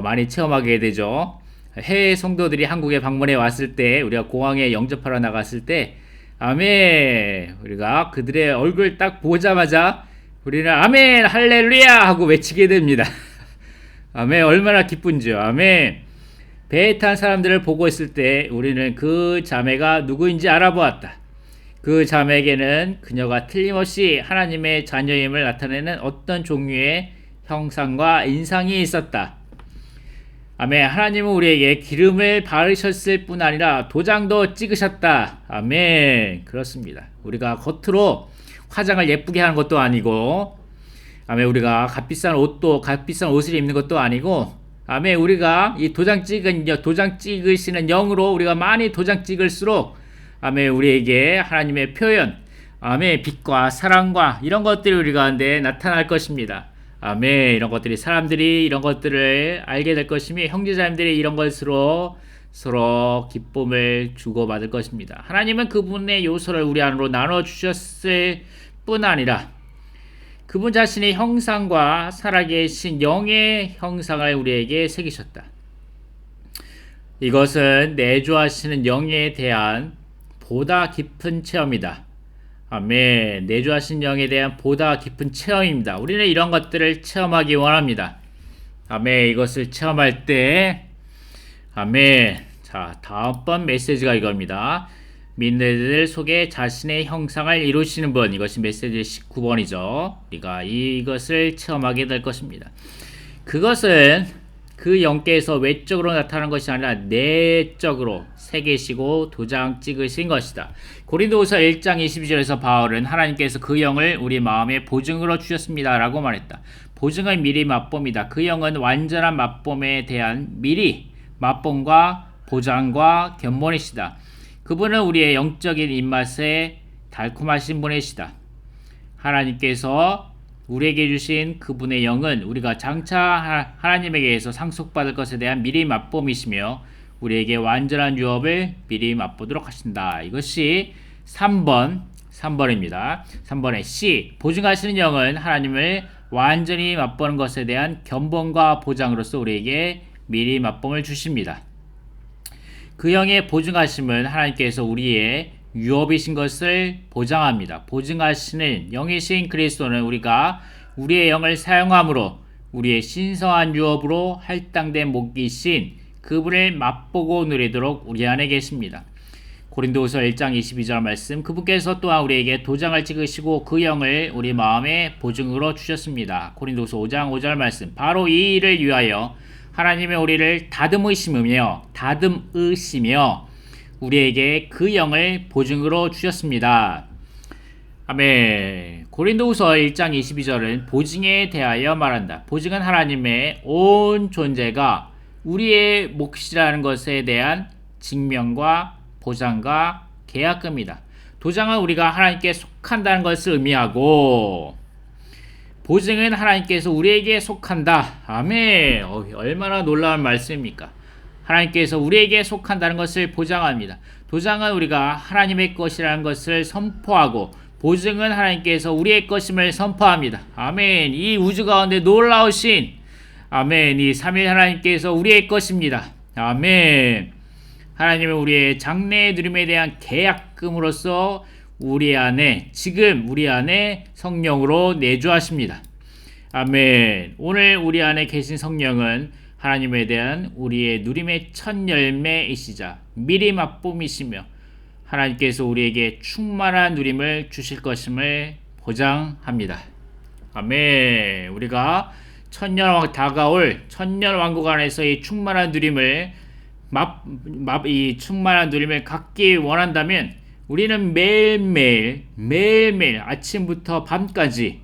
많이 체험하게 되죠. 해외 성도들이 한국에 방문해 왔을 때 우리가 공항에 영접하러 나갔을 때 아멘 우리가 그들의 얼굴 딱 보자마자 우리는 아멘 할렐루야 하고 외치게 됩니다. 아멘 얼마나 기쁜지요. 아멘. 배에 탄 사람들을 보고 있을 때 우리는 그 자매가 누구인지 알아보았다. 그 자매에게는 그녀가 틀림없이 하나님의 자녀임을 나타내는 어떤 종류의 형상과 인상이 있었다. 아멘. 하나님은 우리에게 기름을 바르셨을 뿐 아니라 도장도 찍으셨다. 아멘. 그렇습니다. 우리가 겉으로 화장을 예쁘게 하는 것도 아니고 아멘. 우리가 값비싼 옷을 입는 것도 아니고 아멘. 우리가 이 도장 찍으시는 영으로 우리가 많이 도장 찍을수록 아멘. 우리에게 하나님의 표현 아멘. 빛과 사랑과 이런 것들이 우리 가운데 나타날 것입니다. 아멘. 이런 것들이 사람들이 이런 것들을 알게 될 것이며 형제자매들이 이런 것으로 서로 기쁨을 주고받을 것입니다. 하나님은 그분의 요소를 우리 안으로 나눠주셨을 뿐 아니라 그분 자신의 형상과 살아계신 영의 형상을 우리에게 새기셨다. 이것은 내주하시는 영에 대한 보다 깊은 체험이다. 아멘. 내주하신 영에 대한 보다 깊은 체험입니다. 우리는 이런 것들을 체험하기 원합니다. 아멘. 이것을 체험할 때 아멘. 자, 다음번 메시지가 이겁니다. 믿는 이들 속에 자신의 형상을 이루시는 분. 이것이 메시지 19번이죠. 우리가 이것을 체험하게 될 것입니다. 그것은 그 영께서 외적으로 나타나는 것이 아니라 내적으로 새기시고 도장 찍으신 것이다. 고린도후서 1장 22절에서 바울은 하나님께서 그 영을 우리 마음에 보증으로 주셨습니다 라고 말했다. 보증은 미리 맛봄이다. 그 영은 완전한 맛봄에 대한 미리 맛봄과 보장과 견본이시다. 그분은 우리의 영적인 입맛에 달콤하신 분이시다. 하나님께서 우리에게 주신 그분의 영은 우리가 장차 하나님에게서 상속받을 것에 대한 미리 맛봄이시며 우리에게 완전한 유업을 미리 맛보도록 하신다. 이것이 3번입니다. 3번의 C. 보증하시는 영은 하나님을 완전히 맛보는 것에 대한 견본과 보장으로서 우리에게 미리 맛봄을 주십니다. 그 영의 보증하심은 하나님께서 우리의 유업이신 것을 보장합니다. 보증하시는 영이신 그리스도는 우리가 우리의 영을 사용함으로 우리의 신성한 유업으로 할당된 목이신 그분을 맛보고 누리도록 우리 안에 계십니다. 고린도후서 1장 22절 말씀. 그분께서 또한 우리에게 도장을 찍으시고 그 영을 우리 마음에 보증으로 주셨습니다. 고린도후서 5장 5절 말씀. 바로 이 일을 위하여 하나님의 우리를 다듬으시며 우리에게 그 영을 보증으로 주셨습니다. 아멘. 고린도후서 1장 22절은 보증에 대하여 말한다. 보증은 하나님의 온 존재가 우리의 몫이라는 것에 대한 증명과 보장과 계약금이다. 도장은 우리가 하나님께 속한다는 것을 의미하고 보증은 하나님께서 우리에게 속한다. 아멘. 얼마나 놀라운 말씀입니까? 하나님께서 우리에게 속한다는 것을 보장합니다. 도장은 우리가 하나님의 것이라는 것을 선포하고 보증은 하나님께서 우리의 것임을 선포합니다. 아멘. 이 우주 가운데 놀라우신 아멘. 이 삼위 하나님께서 우리의 것입니다. 아멘. 하나님은 우리의 장래의 누림에 대한 계약금으로서 지금 우리 안에 성령으로 내주하십니다. 아멘. 오늘 우리 안에 계신 성령은 하나님에 대한 우리의 누림의 첫 열매이시자 미리 맛봄이시며 하나님께서 우리에게 충만한 누림을 주실 것임을 보장합니다. 아멘. 우리가 다가올 천년 왕국 안에서 이 충만한 누림을 이 충만한 누림을 갖기 원한다면 우리는 매일매일 아침부터 밤까지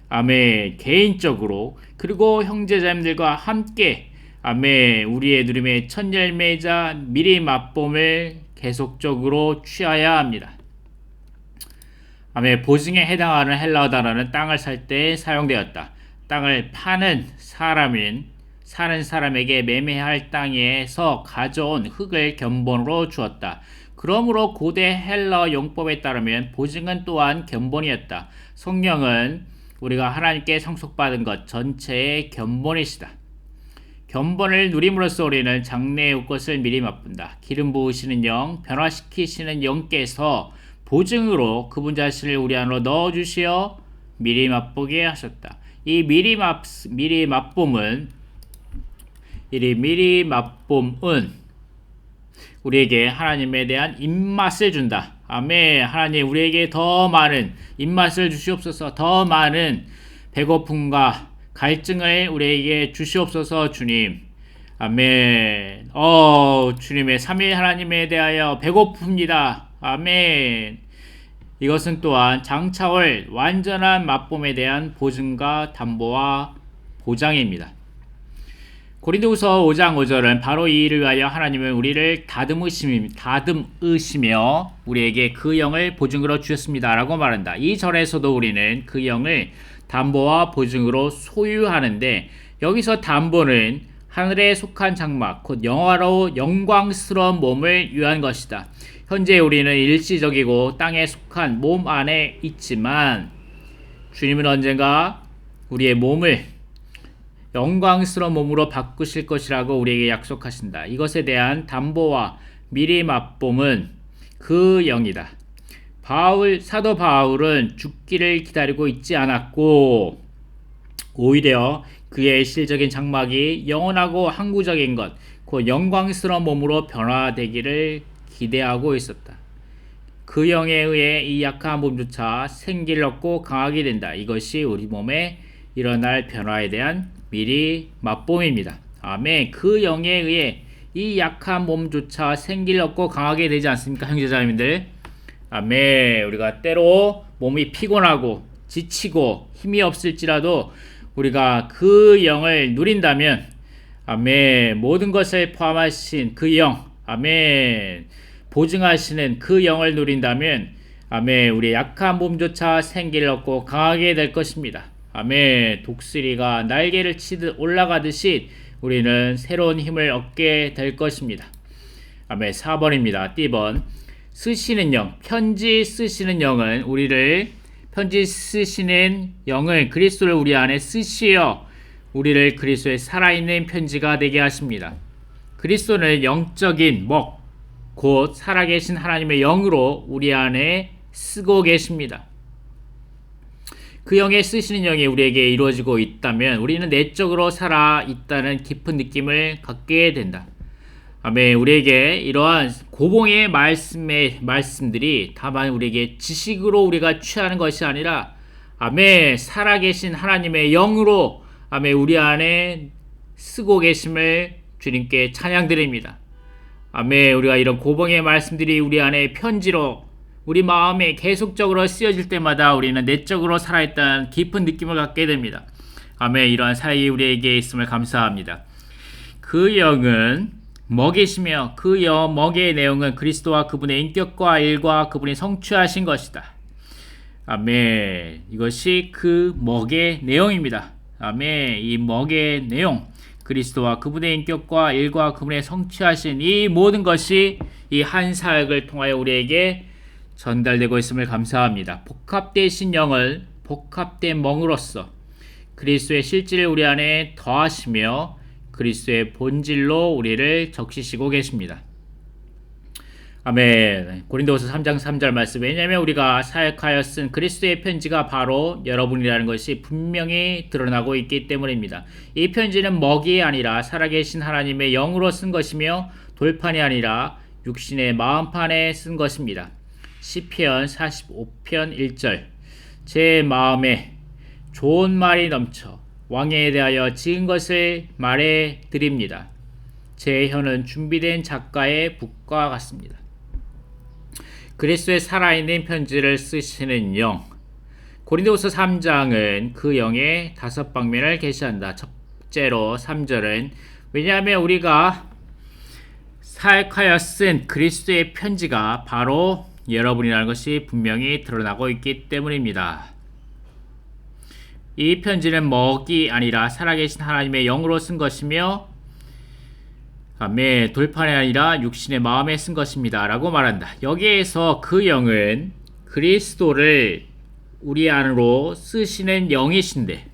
아멘 개인적으로 그리고 형제자매들과 함께 아멘 우리의 누림의 첫 열매이자 미리 맛봄을 계속적으로 취하여야 합니다. 아멘. 보증에 해당하는 헬라어 단어는 땅을 살 때 사용되었다. 땅을 파는 사람에게 매매할 땅에서 가져온 흙을 견본으로 주었다. 그러므로 고대 헬라어 용법에 따르면 보증은 또한 견본이었다. 성령은 우리가 하나님께 상속받은 것 전체의 견본이시다. 견본을 누림으로써 우리는 장래의 것을 미리 맛본다. 기름 부으시는 영, 변화시키시는 영께서 보증으로 그분 자신을 우리 안으로 넣어주시어 미리 맛보게 하셨다. 이 미리 맛봄은 우리에게 하나님에 대한 입맛을 준다. 아멘. 하나님 우리에게 더 많은 입맛을 주시옵소서. 더 많은 배고픔과 갈증을 우리에게 주시옵소서. 주님. 아멘. 주님의 삼위 하나님에 대하여 배고픕니다. 아멘. 이것은 또한 장차올 완전한 맛봄에 대한 보증과 담보와 보장입니다. 고린도후서 5장 5절은 바로 이 일을 위하여 하나님은 우리를 다듬으시며 우리에게 그 영을 보증으로 주셨습니다 라고 말한다. 이 절에서도 우리는 그 영을 담보와 보증으로 소유하는데 여기서 담보는 하늘에 속한 장막 곧 영화로 영광스러운 몸을 위한 것이다. 현재 우리는 일시적이고 땅에 속한 몸 안에 있지만 주님은 언젠가 우리의 몸을 영광스러운 몸으로 바꾸실 것이라고 우리에게 약속하신다. 이것에 대한 담보와 미리 맛봄은 그 영이다. 사도 바울은 죽기를 기다리고 있지 않았고 오히려 그의 실적인 장막이 영원하고 항구적인 것, 곧 영광스러운 몸으로 변화되기를 기대하고 있었다. 그 영에 의해 이 약한 몸조차 생기를 얻고 강하게 된다. 이것이 우리 몸에 일어날 변화에 대한 미리 맛봄입니다. 아멘. 그 영에 의해 이 약한 몸조차 생기를 얻고 강하게 되지 않습니까, 형제자매들? 아멘. 우리가 때로 몸이 피곤하고 지치고 힘이 없을지라도 우리가 그 영을 누린다면 아멘. 모든 것을 포함하신 그 영, 아멘. 보증하시는 그 영을 누린다면 아멘. 우리의 약한 몸조차 생기를 얻고 강하게 될 것입니다. 아멘. 독수리가 날개를 치듯 올라가듯이 우리는 새로운 힘을 얻게 될 것입니다. 아멘. 4번입니다. D번. 쓰시는 영, 편지 쓰시는 영은 편지 쓰시는 영을 그리스도를 우리 안에 쓰시어 우리를 그리스도의 살아있는 편지가 되게 하십니다. 그리스도는 영적인 곧 살아계신 하나님의 영으로 우리 안에 쓰고 계십니다. 그 영에 쓰시는 영이 우리에게 이루어지고 있다면 우리는 내적으로 살아있다는 깊은 느낌을 갖게 된다. 아멘. 우리에게 이러한 고봉의 말씀들이 다만 우리에게 지식으로 우리가 취하는 것이 아니라 아멘. 살아계신 하나님의 영으로 아멘. 우리 안에 쓰고 계심을 주님께 찬양드립니다. 아멘. 우리가 이런 고봉의 말씀들이 우리 안에 편지로 우리 마음에 계속적으로 쓰여질 때마다 우리는 내적으로 살아있다는 깊은 느낌을 갖게 됩니다. 아멘. 이러한 사역이 우리에게 있음을 감사합니다. 그 영은 먹이시며 그 먹이의 내용은 그리스도와 그분의 인격과 일과 그분이 성취하신 것이다. 아멘. 이것이 그 먹이의 내용입니다. 아멘. 이 먹이의 내용, 그리스도와 그분의 인격과 일과 그분의 성취하신 이 모든 것이 이 한 사역을 통하여 우리에게 전달되고 있음을 감사합니다. 복합되신 영을 복합된 멍으로써 그리스도의 실질을 우리 안에 더하시며 그리스도의 본질로 우리를 적시시고 계십니다. 아멘. 고린도후서 3장 3절 말씀. 왜냐하면 우리가 사역하여 쓴 그리스도의 편지가 바로 여러분이라는 것이 분명히 드러나고 있기 때문입니다. 이 편지는 먹이 아니라 살아계신 하나님의 영으로 쓴 것이며 돌판이 아니라 육신의 마음판에 쓴 것입니다. 시편 45편 1절. 제 마음에 좋은 말이 넘쳐 왕에 대하여 지은 것을 말해 드립니다. 제 혀는 준비된 작가의 붓과 같습니다. 그리스도의 살아있는 편지를 쓰시는 영. 고린도후서 3장은 그 영의 5방면을 계시한다. 첫째로 3절은 왜냐하면 우리가 사역하여 쓴 그리스도의 편지가 바로 여러분이라는 것이 분명히 드러나고 있기 때문입니다. 이 편지는 먹이 아니라 살아계신 하나님의 영으로 쓴 것이며 아멘, 돌판이 아니라 육신의 마음에 쓴 것입니다 라고 말한다. 여기에서 그 영은 그리스도를 우리 안으로 쓰시는 영이신데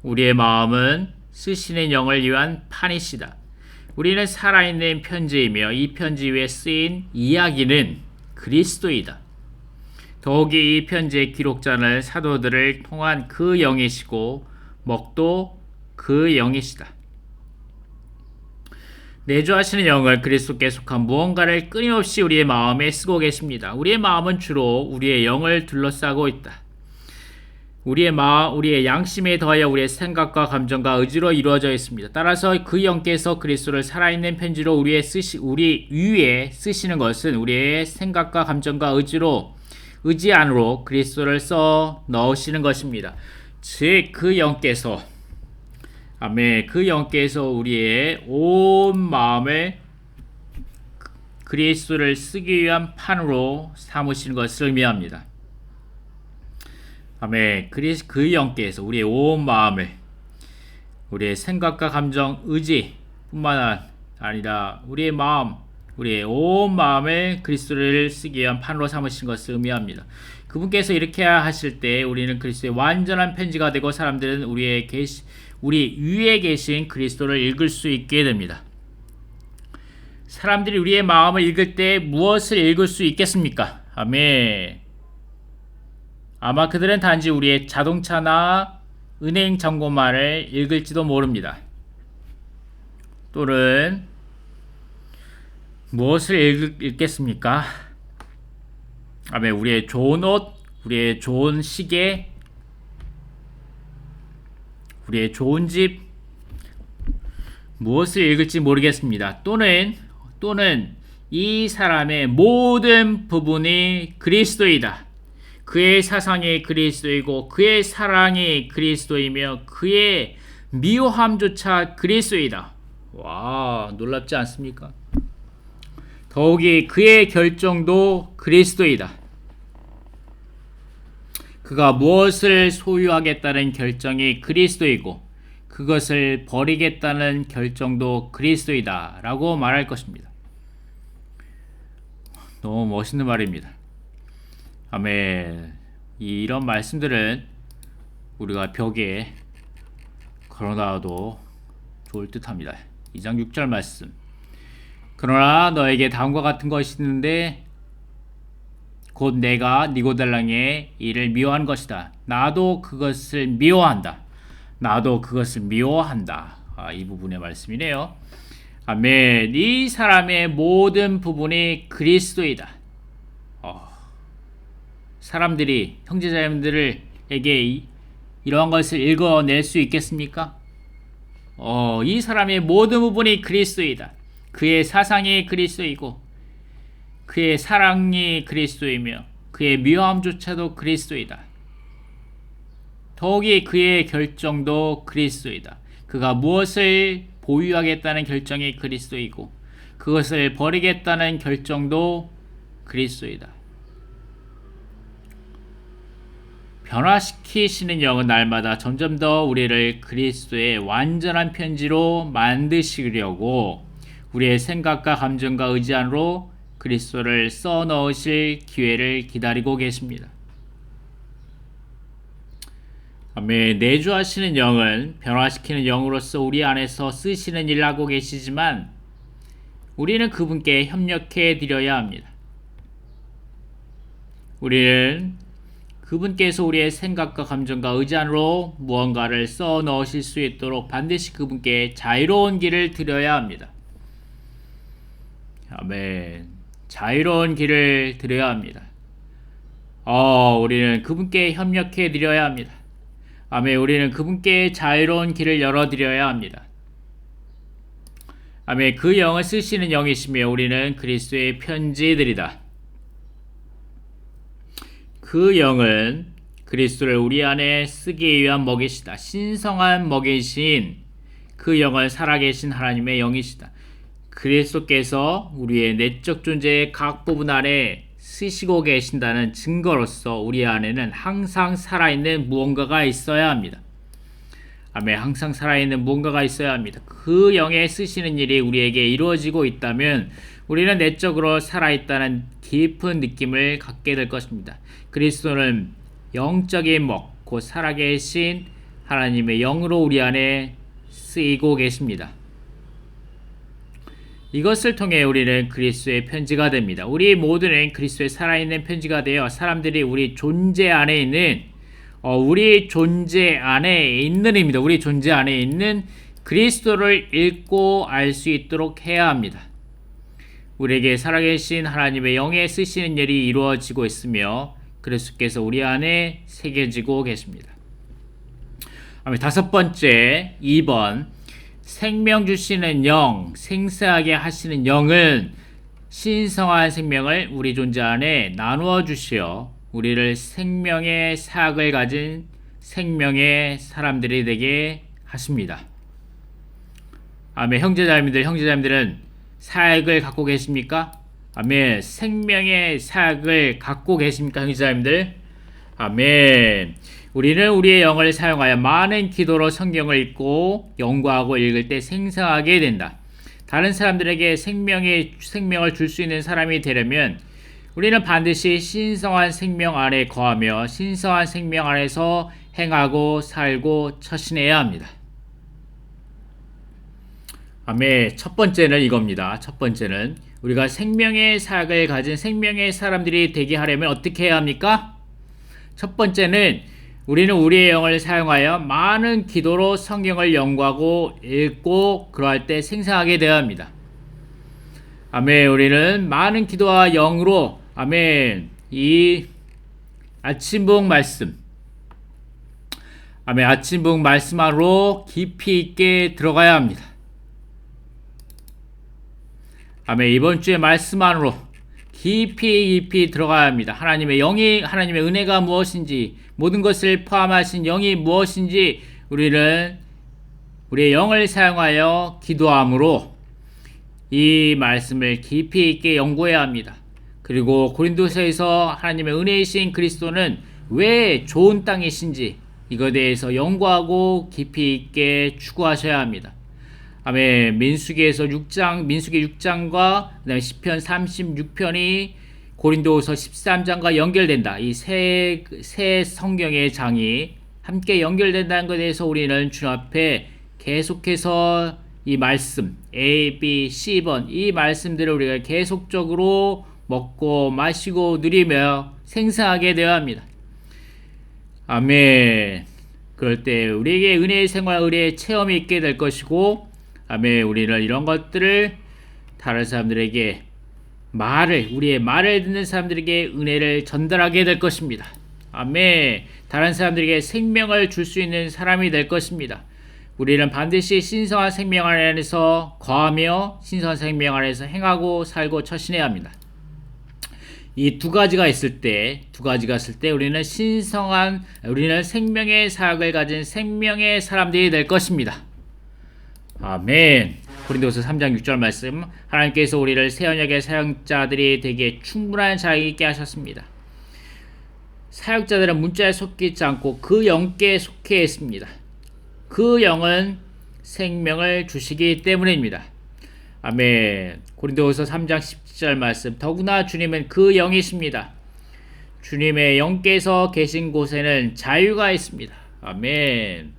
우리의 마음은 쓰시는 영을 위한 판이시다. 우리는 살아있는 편지이며 이 편지 위에 쓰인 이야기는 그리스도이다. 더욱이 이 편지의 기록자는 사도들을 통한 그 영이시고 먹도 그 영이시다. 내주하시는 영을 그리스도께 속한 무언가를 끊임없이 우리의 마음에 쓰고 계십니다. 우리의 마음은 주로 우리의 영을 둘러싸고 있다. 우리의 양심에 더하여 우리의 생각과 감정과 의지로 이루어져 있습니다. 따라서 그 영께서 그리스도를 살아있는 편지로 우리 위에 쓰시는 것은 우리의 생각과 감정과 의지 안으로 그리스도를 써 넣으시는 것입니다. 즉 그 영께서 아멘, 그 영께서 우리의 온 마음을 그리스도를 쓰기 위한 판으로 삼으시는 것을 의미합니다. 아멘. 그 영께서 우리의 온 마음을 우리의 생각과 감정, 의지뿐만 아니라 우리의 온 마음을 그리스도를 쓰기 위한 판으로 삼으신 것을 의미합니다. 그분께서 이렇게 하실 때 우리는 그리스도의 완전한 편지가 되고 사람들은 우리 위에 계신 그리스도를 읽을 수 있게 됩니다. 사람들이 우리의 마음을 읽을 때 무엇을 읽을 수 있겠습니까? 아멘. 아마 그들은 단지 우리의 자동차나 은행 잔고말을 읽을지도 모릅니다. 또는 무엇을 읽겠습니까? 아멘. 우리의 좋은 옷, 우리의 좋은 시계, 우리의 좋은 집, 무엇을 읽을지 모르겠습니다. 또는 이 사람의 모든 부분이 그리스도이다. 그의 사상이 그리스도이고 그의 사랑이 그리스도이며 그의 미워함조차 그리스도이다. 와, 놀랍지 않습니까? 더욱이 그의 결정도 그리스도이다. 그가 무엇을 소유하겠다는 결정이 그리스도이고 그것을 버리겠다는 결정도 그리스도이다 라고 말할 것입니다. 너무 멋있는 말입니다. 아멘. 이런 말씀들은 우리가 벽에 걸어놔도 좋을 듯합니다. 2장 6절 말씀. 그러나 너에게 다음과 같은 것이 있는데 곧 내가 니고델랑의 일을 미워한 것이다. 나도 그것을 미워한다. 이 부분의 말씀이네요. 아멘. 이 사람의 모든 부분이 그리스도이다. 사람들이 형제자매들에게 이러한 것을 읽어낼 수 있겠습니까? 이 사람의 모든 부분이 그리스도이다. 그의 사상이 그리스도이고 그의 사랑이 그리스도이며 그의 미워함조차도 그리스도이다. 더욱이 그의 결정도 그리스도이다. 그가 무엇을 보유하겠다는 결정이 그리스도이고 그것을 버리겠다는 결정도 그리스도이다. 변화시키시는 영은 날마다 점점 더 우리를 그리스도의 완전한 편지로 만드시려고 우리의 생각과 감정과 의지 안으로 그리스도를 써넣으실 기회를 기다리고 계십니다. 아멘. 내주하시는 영은 변화시키는 영으로서 우리 안에서 쓰시는 일을 하고 계시지만 우리는 그분께 협력해 드려야 합니다. 우리는 그분께서 우리의 생각과 감정과 의지 안으로 무언가를 써 넣으실 수 있도록 반드시 그분께 자유로운 길을 드려야 합니다. 아멘. 자유로운 길을 드려야 합니다. 우리는 그분께 협력해 드려야 합니다. 아멘. 우리는 그분께 자유로운 길을 열어드려야 합니다. 아멘. 그 영을 쓰시는 영이시며 우리는 그리스도의 편지들이다. 그 영은 그리스도를 우리 안에 쓰기 위한 먹이시다. 신성한 먹이신 그 영은 살아계신 하나님의 영이시다. 그리스도께서 우리의 내적 존재의 각 부분 안에 쓰시고 계신다는 증거로서 우리 안에는 항상 살아있는 무언가가 있어야 합니다. 아멘. 항상 살아있는 무언가가 있어야 합니다. 그 영에 쓰시는 일이 우리에게 이루어지고 있다면 우리는 내적으로 살아있다는 깊은 느낌을 갖게 될 것입니다. 그리스도는 영적인 먹, 곧 살아계신 하나님의 영으로 우리 안에 쓰이고 계십니다. 이것을 통해 우리는 그리스도의 편지가 됩니다. 우리 모두는 그리스도의 살아있는 편지가 되어 사람들이 우리 존재 안에 있는 우리 존재 안에 있는 그리스도를 읽고 알 수 있도록 해야 합니다. 우리에게 살아계신 하나님의 영에 쓰시는 일이 이루어지고 있으며 그리스도께서 우리 안에 새겨지고 계십니다. 다섯 번째, 2번 생명 주시는 영, 생사하게 하시는 영은 신성한 생명을 우리 존재 안에 나누어 주시어 우리를 생명의 사학을 가진 생명의 사람들이 되게 하십니다. 아멘. 형제자매들은 사학을 갖고 계십니까? 아멘. 생명의 사학을 갖고 계십니까, 형제자매들? 아멘. 우리는 우리의 영을 사용하여 많은 기도로 성경을 읽고 연구하고 읽을 때 생성하게 된다. 다른 사람들에게 생명을 줄 수 있는 사람이 되려면 우리는 반드시 신성한 생명 안에 거하며 신성한 생명 안에서 행하고 살고 처신해야 합니다. 아멘. 첫 번째는 이겁니다. 첫 번째는 우리가 생명의 사학을 가진 생명의 사람들이 되게 하려면 어떻게 해야 합니까? 첫 번째는 우리는 우리의 영을 사용하여 많은 기도로 성경을 연구하고 읽고 그러할 때 생성하게 되어야 합니다. 아멘. 우리는 많은 기도와 영으로 아멘. 이 아침북 말씀 아멘. 아침북 말씀 안으로 깊이 있게 들어가야 합니다. 아멘. 이번 주의 말씀 안으로 깊이 들어가야 합니다. 하나님의 은혜가 무엇인지, 모든 것을 포함하신 영이 무엇인지 우리는 우리의 영을 사용하여 기도함으로 이 말씀을 깊이 있게 연구해야 합니다. 그리고 고린도서에서 하나님의 은혜이신 그리스도는 왜 좋은 땅이신지 이것에 대해서 연구하고 깊이 있게 추구하셔야 합니다. 아멘. 민수기 6장과 그다음에 시편 36편이 고린도후서 13장과 연결된다. 이 세 성경의 장이 함께 연결된다는 것에 대해서 우리는 주님 앞에 계속해서 이 말씀 A, B, C번 이 말씀들을 우리가 계속적으로 먹고 마시고 누리며 생생하게 되어야 합니다. 아멘. 그럴 때 우리에게 은혜의 생활, 은혜의 체험이 있게 될 것이고 아멘. 우리는 이런 것들을 다른 사람들에게 우리의 말을 듣는 사람들에게 은혜를 전달하게 될 것입니다. 아멘. 다른 사람들에게 생명을 줄 수 있는 사람이 될 것입니다. 우리는 반드시 신성한 생명 안에서 거하며 신성한 생명 안에서 행하고 살고 처신해야 합니다. 이 두 가지가 있을 때 우리는 생명의 사학을 가진 생명의 사람들이 될 것입니다. 아멘. 고린도서 3장 6절 말씀. 하나님께서 우리를 새 언약의 사역자들이 되게 충분한 자에게 있게 하셨습니다. 사역자들은 문자에 속히지 않고 그 영께 속해 있습니다. 그 영은 생명을 주시기 때문입니다. 아멘. 고린도서 3장 17절 말씀. 더구나 주님은 그 영이십니다. 주님의 영께서 계신 곳에는 자유가 있습니다. 아멘.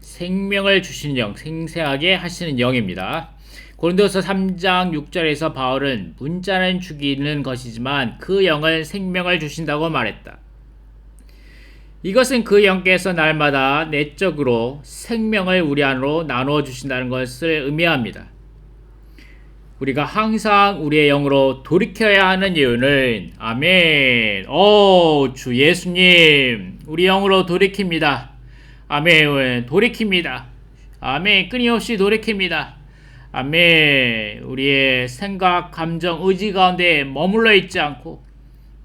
생명을 주시는 영, 생생하게 하시는 영입니다. 고린도서 3장 6절에서 바울은 문자는 죽이는 것이지만 그 영은 생명을 주신다고 말했다. 이것은 그 영께서 날마다 내적으로 생명을 우리 안으로 나누어 주신다는 것을 의미합니다. 우리가 항상 우리의 영으로 돌이켜야 하는 이유는 아멘. 주 예수님, 우리 영으로 돌이킵니다. 아멘. 돌이킵니다. 아멘. 끊임없이 돌이킵니다. 아멘. 우리의 생각, 감정, 의지 가운데 머물러 있지 않고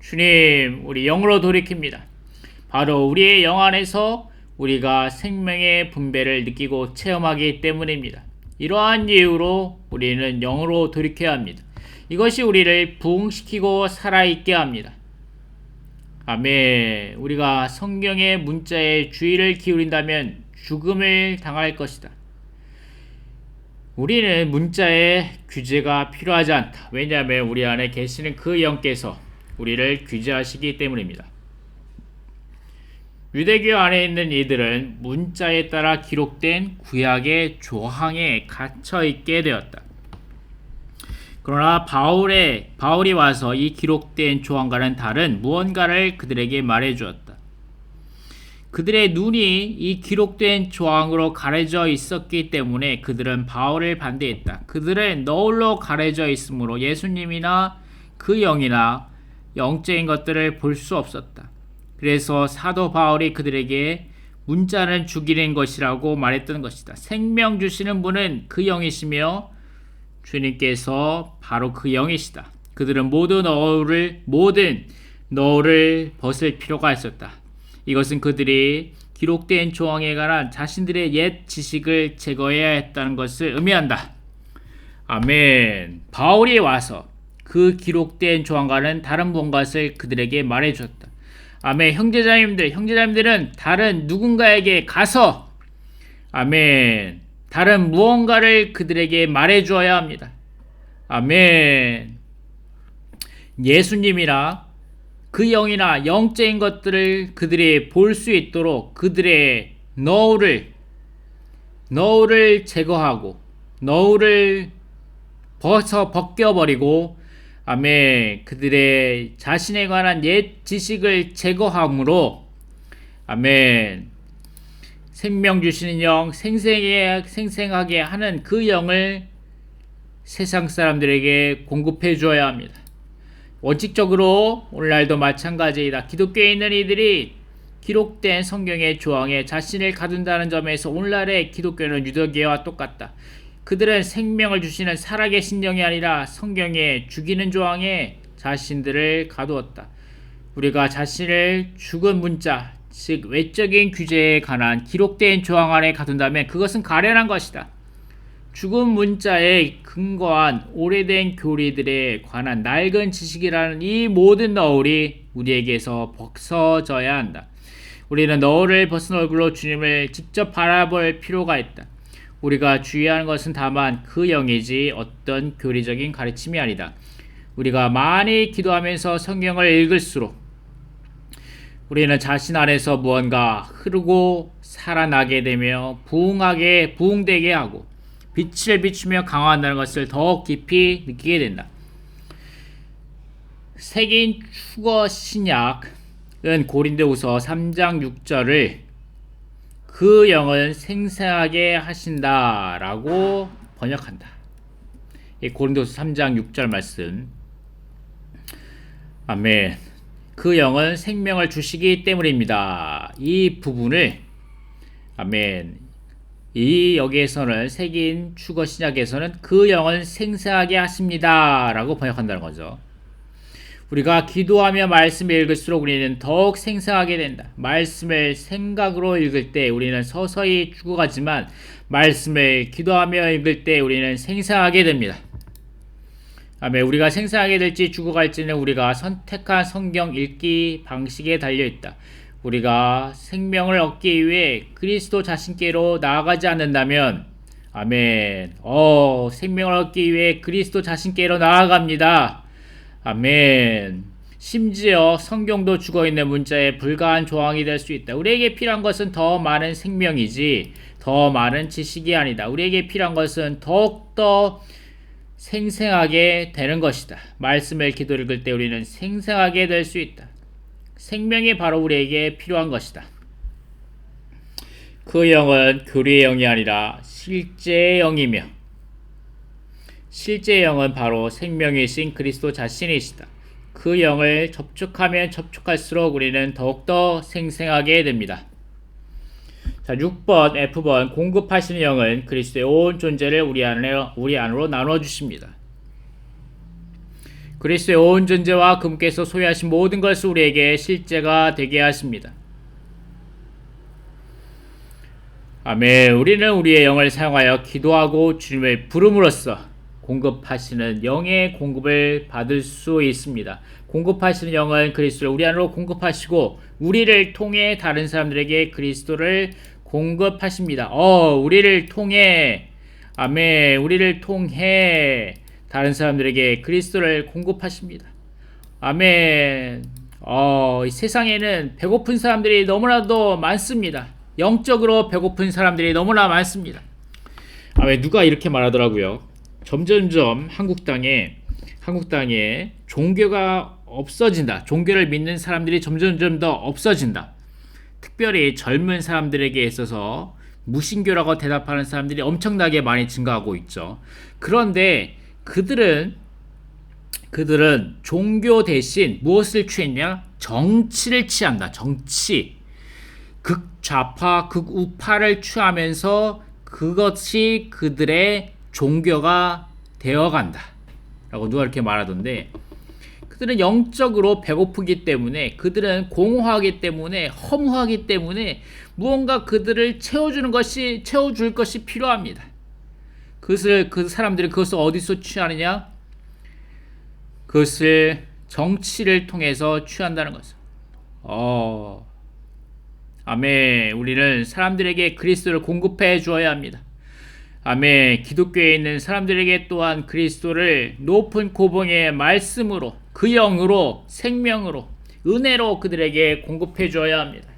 주님, 우리 영으로 돌이킵니다. 바로 우리의 영 안에서 우리가 생명의 분배를 느끼고 체험하기 때문입니다. 이러한 이유로 우리는 영으로 돌이켜야 합니다. 이것이 우리를 부흥시키고 살아있게 합니다. 아멘. 우리가 성경의 문자에 주의를 기울인다면 죽음을 당할 것이다. 우리는 문자에 규제가 필요하지 않다. 왜냐하면 우리 안에 계시는 그 영께서 우리를 규제하시기 때문입니다. 유대교 안에 있는 이들은 문자에 따라 기록된 구약의 조항에 갇혀 있게 되었다. 그러나 바울이 와서 이 기록된 조항과는 다른 무언가를 그들에게 말해 주었다. 그들의 눈이 이 기록된 조항으로 가려져 있었기 때문에 그들은 바울을 반대했다. 그들은 너울로 가려져 있으므로 예수님이나 그 영이나 영적인 것들을 볼 수 없었다. 그래서 사도 바울이 그들에게 문자는 죽이는 것이라고 말했던 것이다. 생명 주시는 분은 그 영이시며 주님께서 바로 그 영이시다. 그들은 모든 너울을 벗을 필요가 있었다. 이것은 그들이 기록된 조항에 관한 자신들의 옛 지식을 제거해야 했다는 것을 의미한다. 아멘. 바울이 와서 그 기록된 조항과는 다른 무엇을 그들에게 말해주었다. 아멘. 형제자매님들은 다른 누군가에게 가서 아멘. 다른 무언가를 그들에게 말해주어야 합니다. 아멘. 예수님이나 그 영이나 영적인 것들을 그들이 볼 수 있도록 그들의 너울을 제거하고 너울을 벗겨버리고 아멘. 그들의 자신에 관한 옛 지식을 제거함으로 아멘. 생명 주시는 영, 생생하게 하는 그 영을 세상 사람들에게 공급해 주어야 합니다. 원칙적으로 오늘날도 마찬가지이다. 기독교에 있는 이들이 기록된 성경의 조항에 자신을 가둔다는 점에서 오늘날의 기독교는 유대교와 똑같다. 그들은 생명을 주시는 살아계신 영이 아니라 성경의 죽이는 조항에 자신들을 가두었다. 우리가 자신을 죽은 문자, 즉 외적인 규제에 관한 기록된 조항 안에 가둔다면 그것은 가련한 것이다. 죽은 문자에 근거한 오래된 교리들에 관한 낡은 지식이라는 이 모든 너울이 우리에게서 벗어져야 한다. 우리는 너울을 벗은 얼굴로 주님을 직접 바라볼 필요가 있다. 우리가 주의하는 것은 다만 그 영이지 어떤 교리적인 가르침이 아니다. 우리가 많이 기도하면서 성경을 읽을수록 우리는 자신 안에서 무언가 흐르고 살아나게 되며 부흥되게 하고 빛을 비추며 강화한다는 것을 더욱 깊이 느끼게 된다. 새긴 축어 신약은 고린도후서 3장 6절을 그 영은 생생하게 하신다라고 번역한다. 이 고린도서 3장 6절 말씀. 아멘. 그 영은 생명을 주시기 때문입니다. 이 부분을 아멘. 여기에서는 새긴 축어 신약에서는 그 영은 생생하게 하십니다라고 번역한다는 거죠. 우리가 기도하며 말씀을 읽을수록 우리는 더욱 생생하게 된다. 말씀을 생각으로 읽을 때 우리는 서서히 죽어가지만 말씀을 기도하며 읽을 때 우리는 생생하게 됩니다. 아멘. 우리가 생생하게 될지 죽어갈지는 우리가 선택한 성경 읽기 방식에 달려있다. 우리가 생명을 얻기 위해 그리스도 자신께로 나아가지 않는다면 아멘. 생명을 얻기 위해 그리스도 자신께로 나아갑니다. 아멘. 심지어 성경도 죽어있는 문자에 불과한 조항이 될 수 있다. 우리에게 필요한 것은 더 많은 생명이지 더 많은 지식이 아니다. 우리에게 필요한 것은 더욱더 생생하게 되는 것이다. 말씀을 기도 읽을 때 우리는 생생하게 될 수 있다. 생명이 바로 우리에게 필요한 것이다. 그 영은 교리의 영이 아니라 실제의 영이며 실제의 영은 바로 생명이신 그리스도 자신이시다. 그 영을 접촉하면 접촉할수록 우리는 더욱더 생생하게 됩니다. 자, 6번 F번 공급하시는 영은 그리스도의 온 존재를 우리 안으로 나누어 주십니다. 그리스도의 온 존재와 그분께서 소유하신 모든 것을 우리에게 실제가 되게 하십니다. 아멘. 우리는 우리의 영을 사용하여 기도하고 주님을 부름으로써 공급하시는 영의 공급을 받을 수 있습니다. 공급하시는 영은 그리스도를 우리 안으로 공급하시고 우리를 통해 다른 사람들에게 그리스도를 공급하십니다. 우리를 통해 아멘. 우리를 통해 다른 사람들에게 그리스도를 공급하십니다. 아멘. 이 세상에는 배고픈 사람들이 너무나도 많습니다. 영적으로 배고픈 사람들이 너무나 많습니다. 아멘. 누가 이렇게 말하더라고요. 점점점 한국 땅에 종교가 없어진다. 종교를 믿는 사람들이 점점점 더 없어진다. 특별히 젊은 사람들에게 있어서 무신교라고 대답하는 사람들이 엄청나게 많이 증가하고 있죠. 그런데 그들은 종교 대신 무엇을 취했냐? 정치를 취한다. 정치. 극좌파, 극우파를 취하면서 그것이 그들의 종교가 되어간다. 라고 누가 이렇게 말하던데, 그들은 영적으로 배고프기 때문에, 그들은 공허하기 때문에, 허무하기 때문에 무언가 그들을 채워줄 것이 필요합니다. 그 사람들은 그것을 어디서 취하느냐? 그것을 정치를 통해서 취한다는 것을. 아멘. 우리는 사람들에게 그리스도를 공급해 주어야 합니다. 아멘. 기독교에 있는 사람들에게 또한 그리스도를 높은 고봉의 말씀으로, 그 영으로, 생명으로, 은혜로 그들에게 공급해 주어야 합니다.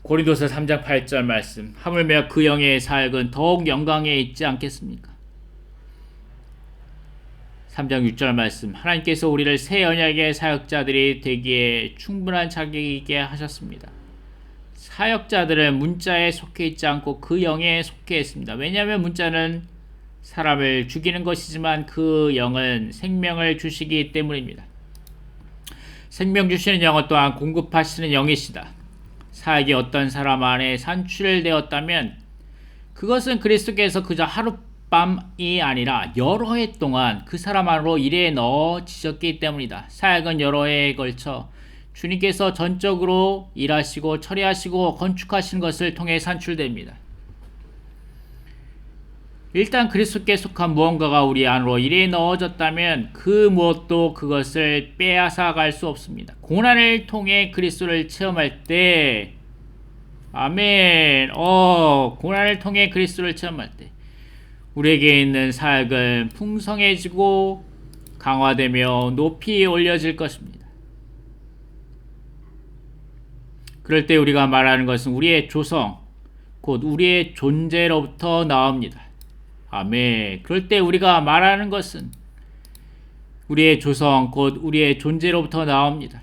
고린도서 3장 8절 말씀. 하물며 그 영의 사역은 더욱 영광에 있지 않겠습니까? 3장 6절 말씀. 하나님께서 우리를 새 언약의 사역자들이 되기에 충분한 자격이게 하셨습니다. 사역자들은 문자에 속해 있지 않고 그 영에 속해 있습니다. 왜냐하면 문자는 사람을 죽이는 것이지만 그 영은 생명을 주시기 때문입니다. 생명 주시는 영은 또한 공급하시는 영이시다. 사역이 어떤 사람 안에 산출되었다면 그것은 그리스도께서 그저 하룻밤이 아니라 여러 해 동안 그 사람 안으로 일에 넣어지셨기 때문이다. 사역은 여러 해에 걸쳐 주님께서 전적으로 일하시고 처리하시고 건축하신 것을 통해 산출됩니다. 일단 그리스도께 속한 무언가가 우리 안으로 일에 넣어졌다면 그 무엇도 그것을 빼앗아갈 수 없습니다. 고난을 통해 그리스도를 체험할 때 아멘. 고난을 통해 그리스도를 체험할 때 우리에게 있는 사역은 풍성해지고 강화되며 높이 올려질 것입니다. 그럴 때 우리가 말하는 것은 우리의 조성, 곧 우리의 존재로부터 나옵니다. 아멘. 그럴 때 우리가 말하는 것은 우리의 조성, 곧 우리의 존재로부터 나옵니다.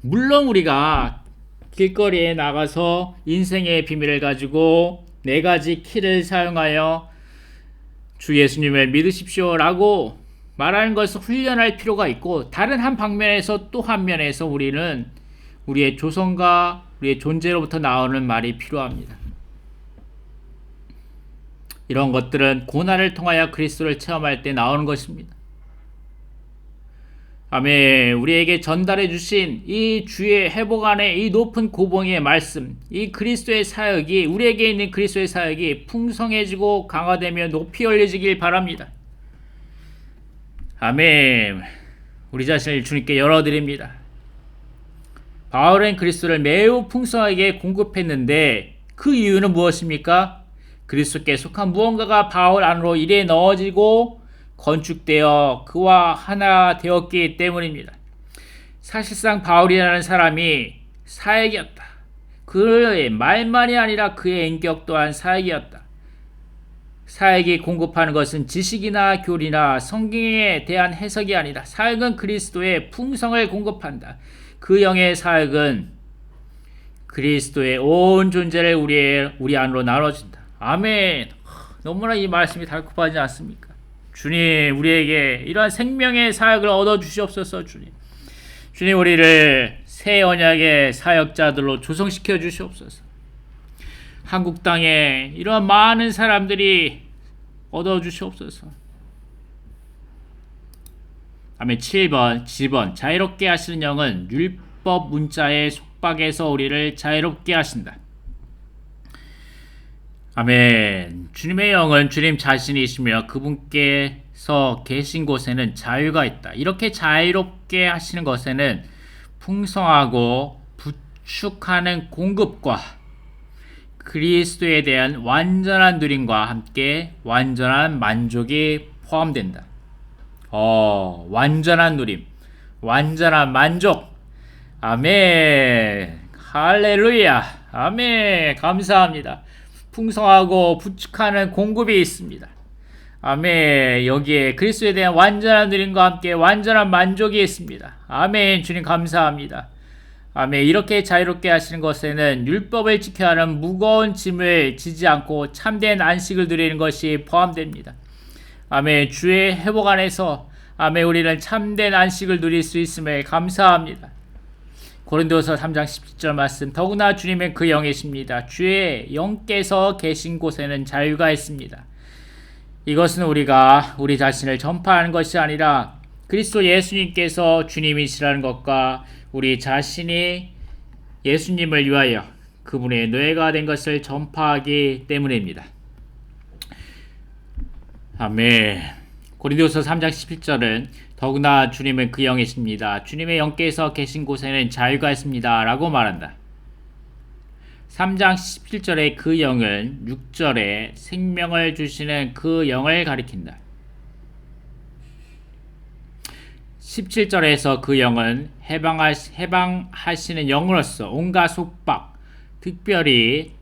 물론 우리가 길거리에 나가서 인생의 비밀을 가지고 4가지 키를 사용하여 주 예수님을 믿으십시오 라고 말하는 것을 훈련할 필요가 있고, 다른 한 방면에서 또 한 면에서 우리는 우리의 조성과 우리의 존재로부터 나오는 말이 필요합니다. 이런 것들은 고난을 통하여 그리스도를 체험할 때 나오는 것입니다. 아멘. 우리에게 전달해 주신 이 주의 회복 안에 이 높은 고봉의 말씀, 이 그리스도의 사역이 우리에게 있는 그리스도의 사역이 풍성해지고 강화되며 높이 올려지길 바랍니다. 아멘. 우리 자신을 주님께 열어드립니다. 바울은 그리스도를 매우 풍성하게 공급했는데 그 이유는 무엇입니까? 그리스도께 속한 무언가가 바울 안으로 일에 넣어지고 건축되어 그와 하나 되었기 때문입니다. 사실상 바울이라는 사람이 사역이었다. 그의 말만이 아니라 그의 인격 또한 사역이었다. 사역이 공급하는 것은 지식이나 교리나 성경에 대한 해석이 아니라 사역은 그리스도의 풍성을 공급한다. 그 영의 사역은 그리스도의 온 존재를 우리 안으로 나눠준다. 아멘. 너무나 이 말씀이 달콤하지 않습니까? 주님, 우리에게 이러한 생명의 사역을 얻어주시옵소서. 주님, 우리를 새 언약의 사역자들로 조성시켜 주시옵소서. 한국 땅에 이러한 많은 사람들이 얻어주시옵소서. 아멘. 7번 지번 자유롭게 하시는 영은 율법 문자의 속박에서 우리를 자유롭게 하신다. 아멘. 주님의 영은 주님 자신이시며 그분께서 계신 곳에는 자유가 있다. 이렇게 자유롭게 하시는 것에는 풍성하고 부축하는 공급과 그리스도에 대한 완전한 누림과 함께 완전한 만족이 포함된다. 완전한 누림, 완전한 만족. 아멘. 할렐루야. 아멘. 감사합니다. 풍성하고 부축하는 공급이 있습니다. 아멘. 여기에 그리스도에 대한 완전한 누림과 함께 완전한 만족이 있습니다. 아멘. 주님 감사합니다. 아멘. 이렇게 자유롭게 하시는 것에는 율법을 지켜야 하는 무거운 짐을 지지 않고 참된 안식을 누리는 것이 포함됩니다. 아멘. 주의 회복 안에서 아멘. 우리는 참된 안식을 누릴 수 있음을 감사합니다. 고린도서 3장 17절 말씀. 더구나 주님은 그 영이십니다. 주의 영께서 계신 곳에는 자유가 있습니다. 이것은 우리가 우리 자신을 전파하는 것이 아니라 그리스도 예수님께서 주님이시라는 것과 우리 자신이 예수님을 위하여 그분의 노예가 된 것을 전파하기 때문입니다. 아멘. 고린도서 3장 17절은 더구나 주님은 그 영이십니다. 주님의 영께서 계신 곳에는 자유가 있습니다. 라고 말한다. 3장 17절의 그 영은 6절에 생명을 주시는 그 영을 가리킨다. 17절에서 그 영은 해방하시는 영으로서 온갖 속박, 특별히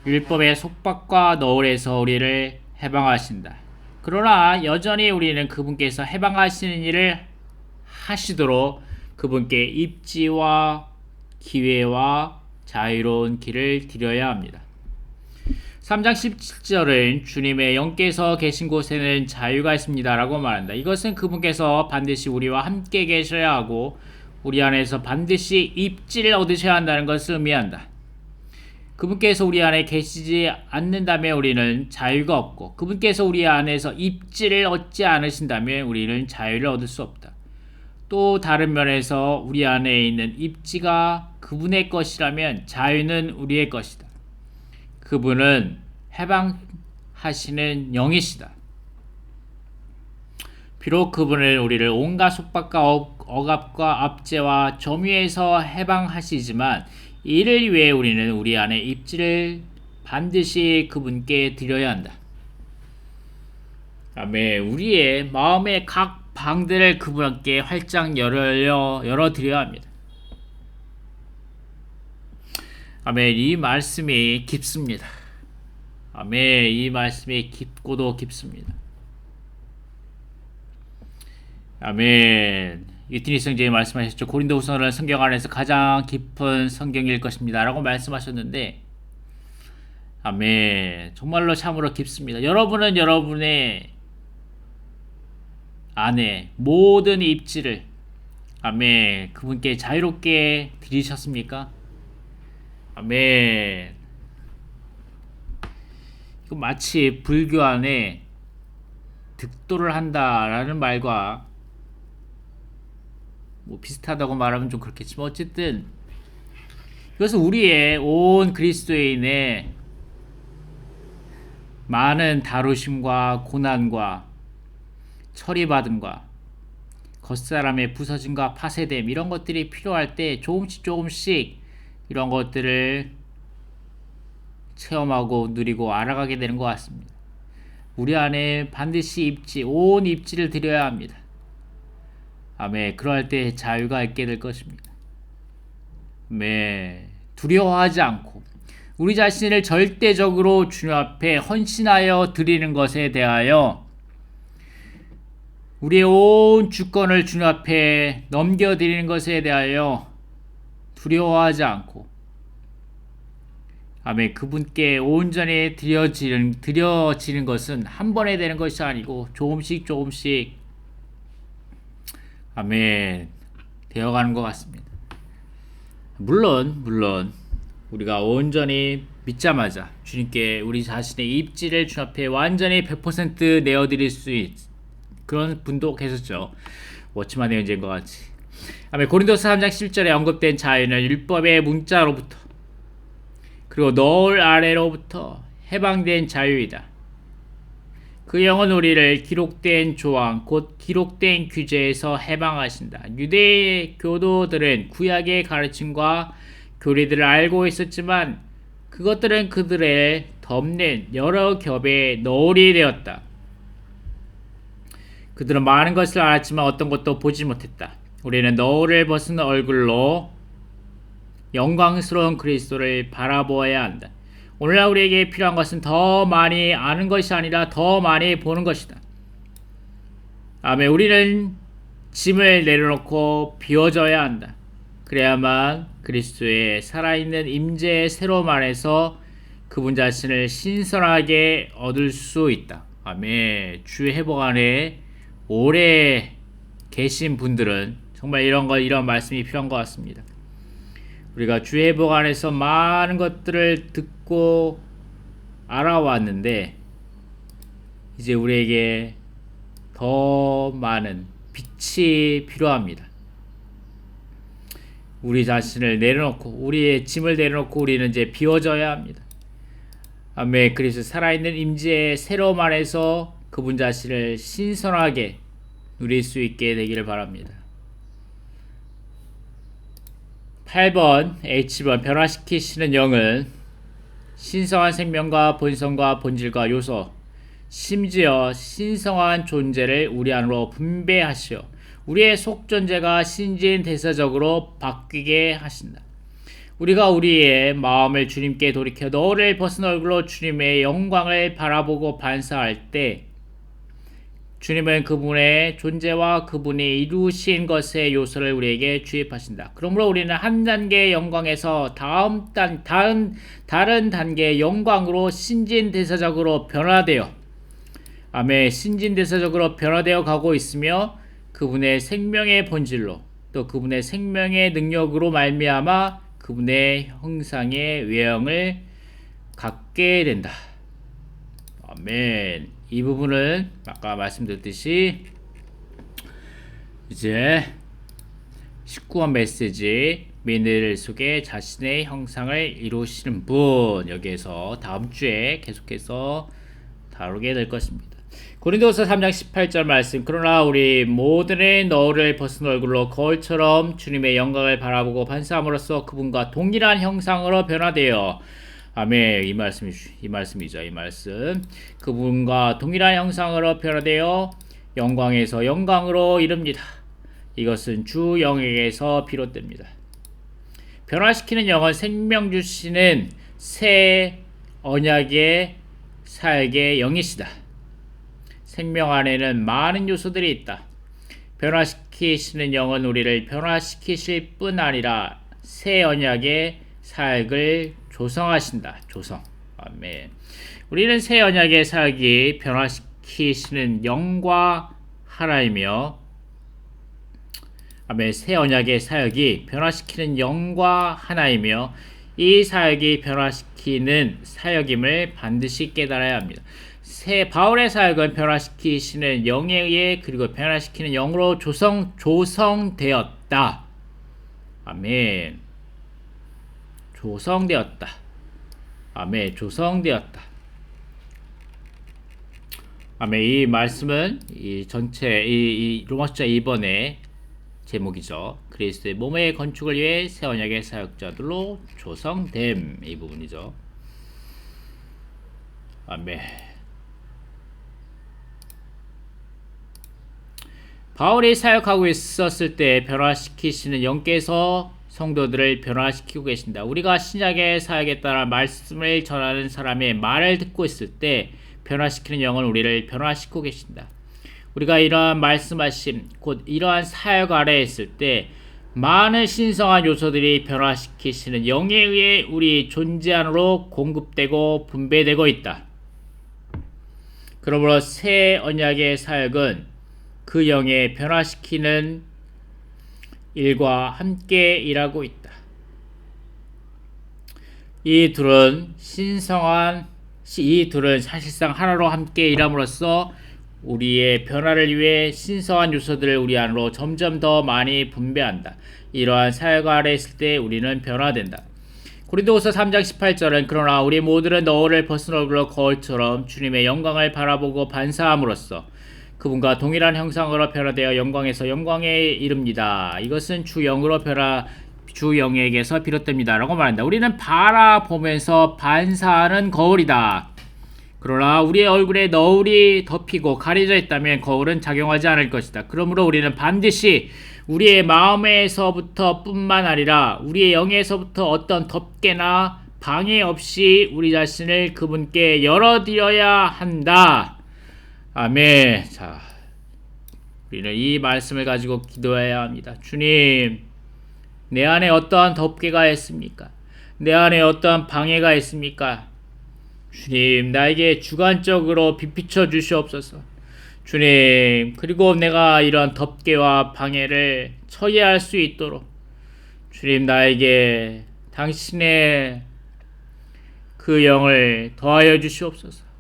율법의 속박과 너울에서 우리를 해방하신다. 그러나 여전히 우리는 그분께서 해방하시는 일을 하시도록 그분께 입지와 기회와 자유로운 길을 드려야 합니다. 3장 17절은 주님의 영께서 계신 곳에는 자유가 있습니다. 라고 말한다. 이것은 그분께서 반드시 우리와 함께 계셔야 하고 우리 안에서 반드시 입지를 얻으셔야 한다는 것을 의미한다. 그분께서 우리 안에 계시지 않는다면 우리는 자유가 없고 그분께서 우리 안에서 입지를 얻지 않으신다면 우리는 자유를 얻을 수 없다. 또 다른 면에서 우리 안에 있는 입지가 그분의 것이라면 자유는 우리의 것이다. 그분은 해방하시는 영이시다. 비록 그분은 우리를 온갖 속박과 억압과 압제와 점유에서 해방하시지만 이를 위해 우리는 우리 안에 입지를 반드시 그분께 드려야 한다. 아멘. 우리의 마음의 각 방들을 그분께 활짝 열어드려야 합니다. 아멘. 이 말씀이 깊습니다. 아멘. 이 말씀이 깊고도 깊습니다. 아멘. 유티니 성경이 말씀하셨죠. 고린도후서는 성경 안에서 가장 깊은 성경일 것입니다. 라고 말씀하셨는데 아멘. 정말로 참으로 깊습니다. 여러분은 여러분의 안에 모든 입지를 아멘. 그분께 자유롭게 드리셨습니까? 아멘. 이거 마치 불교 안에 득도를 한다라는 말과 뭐 비슷하다고 말하면 좀 그렇겠지만 어쨌든 이것은 우리의 온 그리스도인의 많은 다루심과 고난과 처리받음과 겉사람의 부서짐과 파쇄됨 이런 것들이 필요할 때 조금씩 이런 것들을 체험하고 누리고 알아가게 되는 것 같습니다. 우리 안에 반드시 온 입지를 드려야 합니다. 아멘. 그럴 때 자유가 있게 될 것입니다. 두려워하지 않고 우리 자신을 절대적으로 주님 앞에 헌신하여 드리는 것에 대하여 우리의 온 주권을 주님 앞에 넘겨드리는 것에 대하여 두려워하지 않고 아멘. 그분께 온전히 드려지는 것은 한 번에 되는 것이 아니고 조금씩 아멘 되어가는 것 같습니다. 물론 우리가 온전히 믿자마자 주님께 우리 자신의 입지를 주님 앞에 완전히 100% 내어드릴 수 그런 분도 계셨죠. 워치만의 연재인 것 같이. 아멘. 고린도서 3장 10절에 언급된 자유는 율법의 문자로부터 그리고 너울 아래로부터 해방된 자유이다. 그 영은 우리를 기록된 조항 곧 기록된 규제에서 해방하신다. 유대의 교도들은 구약의 가르침과 교리들을 알고 있었지만 그것들은 그들의 덮는 여러 겹의 너울이 되었다. 그들은 많은 것을 알았지만 어떤 것도 보지 못했다. 우리는 너울을 벗은 얼굴로 영광스러운 그리스도를 바라보아야 한다. 오늘날 우리에게 필요한 것은 더 많이 아는 것이 아니라 더 많이 보는 것이다. 아멘. 우리는 짐을 내려놓고 비워져야 한다. 그래야만 그리스도의 살아있는 임재의 새로움 안에서 그분 자신을 신선하게 얻을 수 있다. 아멘. 주의 회복 안에 오래 계신 분들은 정말 이런 말씀이 필요한 것 같습니다. 우리가 주의 회복 안에서 많은 것들을 듣고 알아왔는데 이제 우리에게 더 많은 빛이 필요합니다. 우리 자신을 내려놓고 우리의 짐을 내려놓고 우리는 이제 비워져야 합니다. 아멘. 그래서 살아있는 임재의 새로움 안에서 그분 자신을 신선하게 누릴 수 있게 되기를 바랍니다. 8번 H번 변화시키시는 영은 신성한 생명과 본성과 본질과 요소 심지어 신성한 존재를 우리 안으로 분배하시어 우리의 속존재가 신진대사적으로 바뀌게 하신다. 우리가 우리의 마음을 주님께 돌이켜 너를 벗은 얼굴로 주님의 영광을 바라보고 반사할 때 주님은 그분의 존재와 그분이 이루신 것의 요소를 우리에게 주입하신다. 그러므로 우리는 한 단계의 영광에서 다른 단계의 영광으로 신진대사적으로 변화되어 아멘. 신진대사적으로 변화되어 가고 있으며 그분의 생명의 본질로 또 그분의 생명의 능력으로 말미암아 그분의 형상의 외형을 갖게 된다. 아멘. 이 부분은 아까 말씀드렸듯이 이제 19번 메시지 민들 속에 자신의 형상을 이루시는 분 여기에서 다음 주에 계속해서 다루게 될 것입니다. 고린도서 3장 18절 말씀 그러나 우리 모든의 너를 벗은 얼굴로 거울처럼 주님의 영광을 바라보고 반사함으로써 그분과 동일한 형상으로 변화되어 아멘. 이 말씀이죠. 이 말씀 그분과 동일한 형상으로 변화되어 영광에서 영광으로 이릅니다. 이것은 주 영에게서 비롯됩니다. 변화시키는 영은 생명 주시는 새 언약의 살게 영이시다. 생명 안에는 많은 요소들이 있다. 변화시키시는 영은 우리를 변화시키실 뿐 아니라 새 언약의 살을 조성하신다. 조성. 아멘. 우리는 새 언약의 살기 변화시키시는 영과 하나이며 아멘. 새 언약의 사역이 변화시키는 영과 하나이며 이 사역이 변화시키는 사역임을 반드시 깨달아야 합니다. 바울의 사역은 변화시키시는 영에 의해 그리고 변화시키는 영으로 조성되었다. 조성되었다. 아멘. 조성되었다. 아멘. 조성되었다. 아멘. 이 말씀은 이 전체 이 로마서 2번의 제목이죠. 그리스도의 몸의 건축을 위해 새 언약의 사역자들로 조성됨, 이 부분이죠. 아멘. 바울이 사역하고 있었을 때 변화시키시는 영께서 성도들을 변화시키고 계신다. 우리가 신약의 사역에 따라 말씀을 전하는 사람의 말을 듣고 있을 때 변화시키는 영은 우리를 변화시키고 계신다. 우리가 이러한 말씀하심, 곧 이러한 사역 아래에 있을 때 많은 신성한 요소들이 변화시키시는 영에 의해 우리 존재 안으로 공급되고 분배되고 있다. 그러므로 새 언약의 사역은 그 영에 변화시키는 일과 함께 일하고 있다. 이 둘은 사실상 하나로 함께 일함으로써 우리의 변화를 위해 신성한 요소들을 우리 안으로 점점 더 많이 분배한다. 이러한 사역 아래 있을 때 우리는 변화된다. 고린도후서 3장 18절은 그러나 우리 모두는 너울을 벗은 얼굴로 거울처럼 주님의 영광을 바라보고 반사함으로써 그분과 동일한 형상으로 변화되어 영광에서 영광에 이릅니다. 이것은 주 영에게서 비롯됩니다. 라고 말한다. 우리는 바라보면서 반사하는 거울이다. 그러나 우리의 얼굴에 너울이 덮이고 가려져 있다면 거울은 작용하지 않을 것이다. 그러므로 우리는 반드시 우리의 마음에서부터 뿐만 아니라 우리의 영에서부터 어떤 덮개나 방해 없이 우리 자신을 그분께 열어드려야 한다. 아멘. 자, 우리는 이 말씀을 가지고 기도해야 합니다. 주님, 내 안에 어떠한 덮개가 있습니까? 내 안에 어떠한 방해가 있습니까? 주님, 나에게 주관적으로 비추어 주시옵소서. 주님, 그리고 내가 이런 덮개와 방해를 처리할 수 있도록 주님, 나에게 당신의 그 영을 더하여 주시옵소서.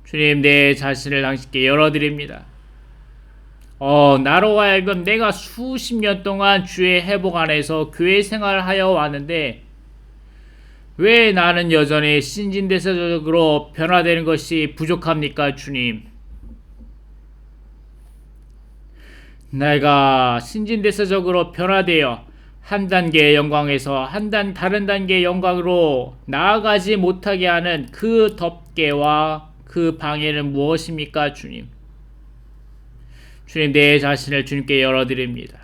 주님, 내 자신을 당신께 열어드립니다. 나로 하여금 내가 수십 년 동안 주의 회복 안에서 교회 생활을 하여 왔는데 왜 나는 여전히 신진대사적으로 변화되는 것이 부족합니까, 주님? 내가 신진대사적으로 변화되어 한 단계의 영광에서 다른 단계의 영광으로 나아가지 못하게 하는 그 덮개와 그 방해는 무엇입니까, 주님? 주님, 내 자신을 주님께 열어드립니다.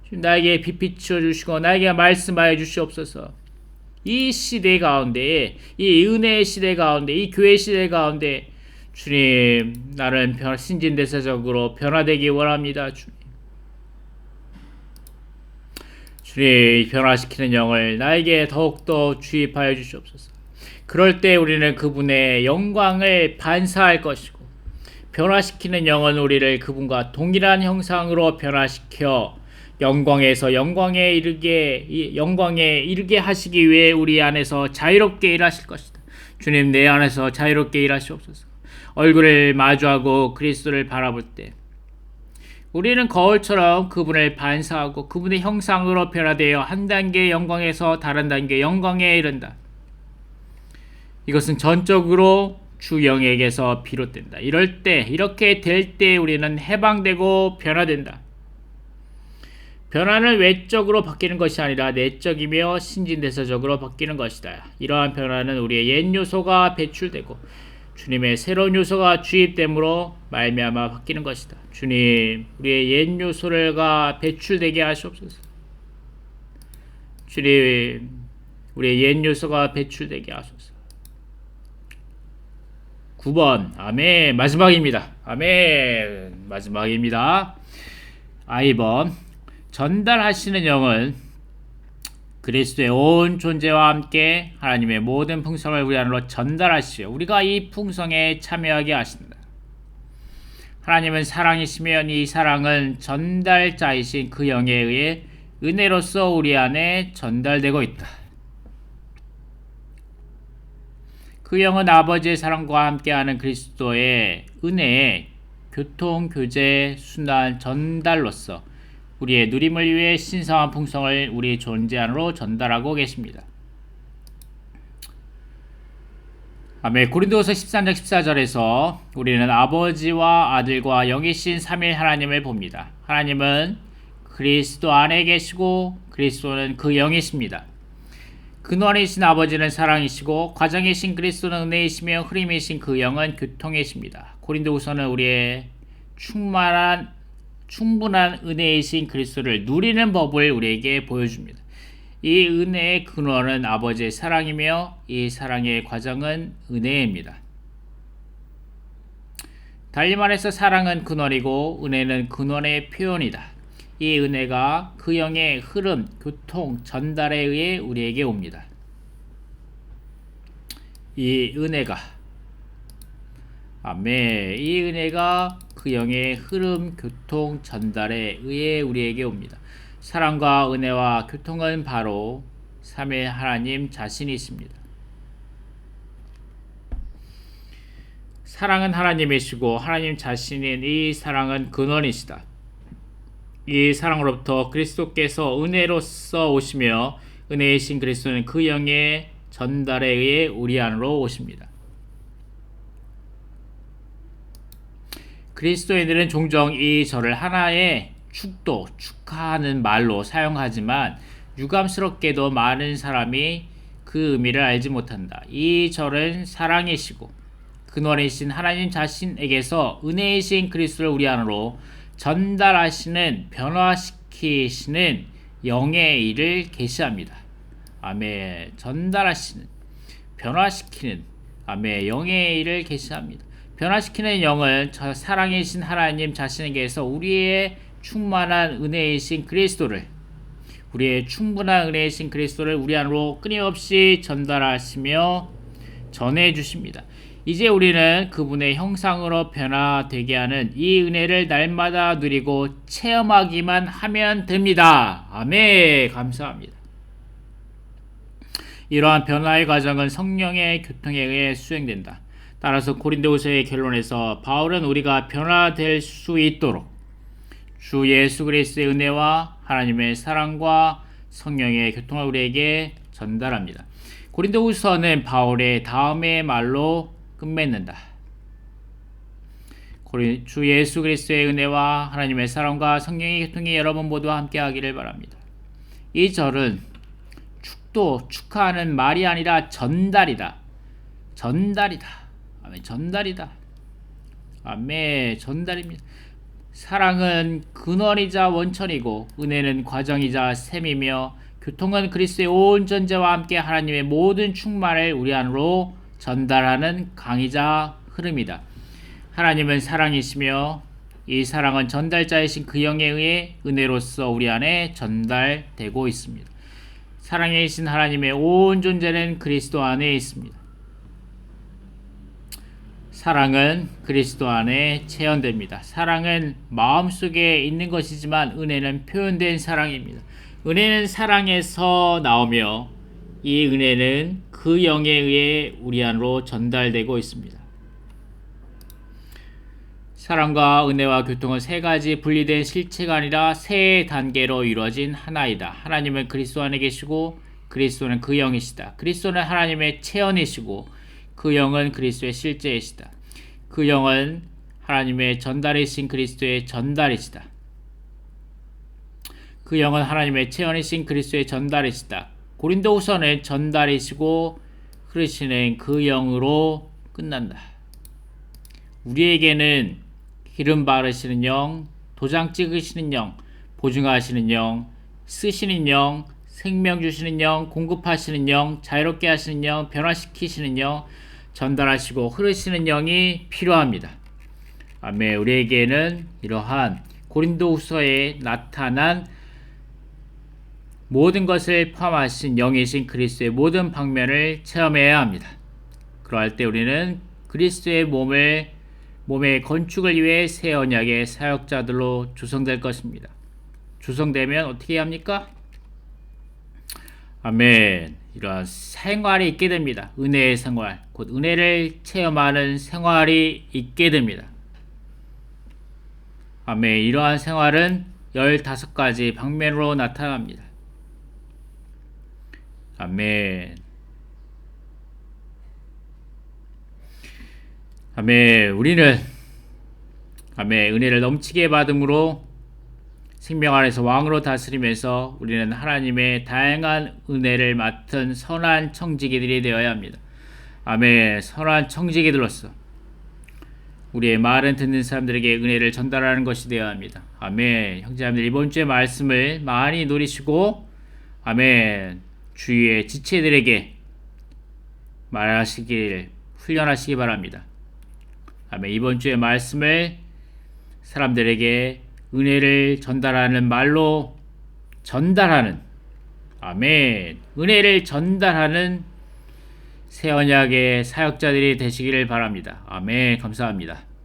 주님, 나에게 빛 비추어 주시고 나에게 말씀하여 주시옵소서. 이 시대 가운데, 이 은혜의 시대 가운데, 이 교회 시대 가운데 주님, 나는 신진대사적으로 변화되기 원합니다. 주님, 변화시키는 영을 나에게 더욱더 주입하여 주시옵소서. 그럴 때 우리는 그분의 영광을 반사할 것이고 변화시키는 영은 우리를 그분과 동일한 형상으로 변화시켜 영광에 이르게 하시기 위해 우리 안에서 자유롭게 일하실 것이다. 주님, 내 안에서 자유롭게 일하시옵소서. 얼굴을 마주하고 그리스도를 바라볼 때 우리는 거울처럼 그분을 반사하고 그분의 형상으로 변화되어 한 단계 영광에서 다른 단계 영광에 이른다. 이것은 전적으로 주 영에게서 비롯된다. 이렇게 될 때 우리는 해방되고 변화된다. 변화는 외적으로 바뀌는 것이 아니라 내적이며 신진대사적으로 바뀌는 것이다. 이러한 변화는 우리의 옛 요소가 배출되고 주님의 새로운 요소가 주입됨으로 말미암아 바뀌는 것이다. 주님, 우리의 옛 요소가 배출되게 하시옵소서. 주님, 우리의 옛 요소가 배출되게 하소서. 9번 아멘. 마지막입니다. 아멘. 마지막입니다. I번 전달하시는 영은 그리스도의 온 존재와 함께 하나님의 모든 풍성을 우리 안으로 전달하시오. 우리가 이 풍성에 참여하게 하신다. 하나님은 사랑이시며 이 사랑은 전달자이신 그 영에 의해 은혜로서 우리 안에 전달되고 있다. 그 영은 아버지의 사랑과 함께하는 그리스도의 은혜의 교통, 교제, 순환, 전달로서 우리의 누림을 위해 신성한 풍성을 우리 존재 안으로 전달하고 계십니다. 아멘. 고린도후서 13장 14절에서 우리는 아버지와 아들과 영이신 삼위 하나님을 봅니다. 하나님은 그리스도 안에 계시고 그리스도는 그 영이십니다. 근원이신 아버지는 사랑이시고 과정이신 그리스도는 은혜이시며 흐림이신 그 영은 교통이십니다. 고린도후서는 우리의 충분한 은혜이신 그리스도를 누리는 법을 우리에게 보여줍니다. 이 은혜의 근원은 아버지의 사랑이며 이 사랑의 과정은 은혜입니다. 달리 말해서 사랑은 근원이고 은혜는 근원의 표현이다. 이 은혜가 그 영의 흐름, 교통, 전달에 의해 우리에게 옵니다. 이 은혜가 그 영의 흐름, 교통, 전달에 의해 우리에게 옵니다. 사랑과 은혜와 교통은 바로 삼위 하나님 자신이십니다. 사랑은 하나님이시고 하나님 자신인 이 사랑은 근원이시다. 이 사랑으로부터 그리스도께서 은혜로서 오시며 은혜이신 그리스도는 그 영의 전달에 의해 우리 안으로 오십니다. 그리스도인들은 종종 이 절을 하나의 축하하는 말로 사용하지만 유감스럽게도 많은 사람이 그 의미를 알지 못한다. 이 절은 사랑이시고 근원이신 하나님 자신에게서 은혜이신 그리스도를 우리 안으로 전달하시는, 변화시키시는 영의 일을 계시합니다. 아멘. 전달하시는, 변화시키는 영의 일을 계시합니다. 변화시키는 영은 저 사랑이신 하나님 자신에게서 우리의 충만한 은혜이신 그리스도를, 우리의 충분한 은혜이신 그리스도를 우리 안으로 끊임없이 전달하시며 전해주십니다. 이제 우리는 그분의 형상으로 변화되게 하는 이 은혜를 날마다 누리고 체험하기만 하면 됩니다. 아멘. 감사합니다. 이러한 변화의 과정은 성령의 교통에 의해 수행된다. 따라서 고린도후서의 결론에서 바울은 우리가 변화될 수 있도록 주 예수 그리스도의 은혜와 하나님의 사랑과 성령의 교통을 우리에게 전달합니다. 고린도후서는 바울의 다음의 말로 끝맺는다. 주 예수 그리스도의 은혜와 하나님의 사랑과 성령의 교통이 여러분 모두와 함께 하기를 바랍니다. 이 절은 축하하는 말이 아니라 전달이다. 아멘. 전달이다. 아멘. 전달입니다. 사랑은 근원이자 원천이고 은혜는 과정이자 셈이며 교통은 그리스도의 온 존재와 함께 하나님의 모든 충만을 우리 안으로 전달하는 강이자 흐름이다. 하나님은 사랑이시며 이 사랑은 전달자이신 그 영에 의해 은혜로서 우리 안에 전달되고 있습니다. 사랑이신 하나님의 온 존재는 그리스도 안에 있습니다. 사랑은 그리스도 안에 체현됩니다. 사랑은 마음속에 있는 것이지만 은혜는 표현된 사랑입니다. 은혜는 사랑에서 나오며 이 은혜는 그 영에 의해 우리 안으로 전달되고 있습니다. 사랑과 은혜와 교통은 세 가지 분리된 실체가 아니라 세 단계로 이루어진 하나이다. 하나님은 그리스도 안에 계시고 그리스도는 그 영이시다. 그리스도는 하나님의 체현이시고 그 영은 그리스도의 실제이시다. 그 영은 하나님의 전달이신 그리스도의 전달이시다. 그 영은 하나님의 체현이신 그리스도의 전달이시다. 고린도후서는 전달이시고 흐르시는 그 영으로 끝난다. 우리에게는 기름 바르시는 영, 도장 찍으시는 영, 보증하시는 영, 쓰시는 영, 생명 주시는 영, 공급하시는 영, 자유롭게 하시는 영, 변화시키시는 영, 전달하시고 흐르시는 영이 필요합니다. 아멘. 우리에게는 이러한 고린도후서에 나타난 모든 것을 포함하신 영이신 그리스도의 모든 방면을 체험해야 합니다. 그러할 때 우리는 그리스도의 몸의 건축을 위해 새 언약의 사역자들로 조성될 것입니다. 조성되면 어떻게 해야 합니까? 아멘. 이러한 생활이 있게 됩니다. 은혜의 생활, 곧 은혜를 체험하는 생활이 있게 됩니다. 아멘. 이러한 생활은 15가지 방면으로 나타납니다. 아멘. 아멘. 우리는 은혜를 넘치게 받음으로 생명 안에서 왕으로 다스리면서 우리는 하나님의 다양한 은혜를 맡은 선한 청지기들이 되어야 합니다. 아멘. 선한 청지기들로서 우리의 말은 듣는 사람들에게 은혜를 전달하는 것이 되어야 합니다. 아멘. 형제자매들, 이번 주의 말씀을 많이 누리시고 아멘. 주위의 지체들에게 말하시길 훈련하시기 바랍니다. 아멘. 이번 주의 말씀을 사람들에게 은혜를 전달하는 말로 전달하는, 아멘, 은혜를 전달하는 새 언약의 사역자들이 되시기를 바랍니다. 아멘. 감사합니다.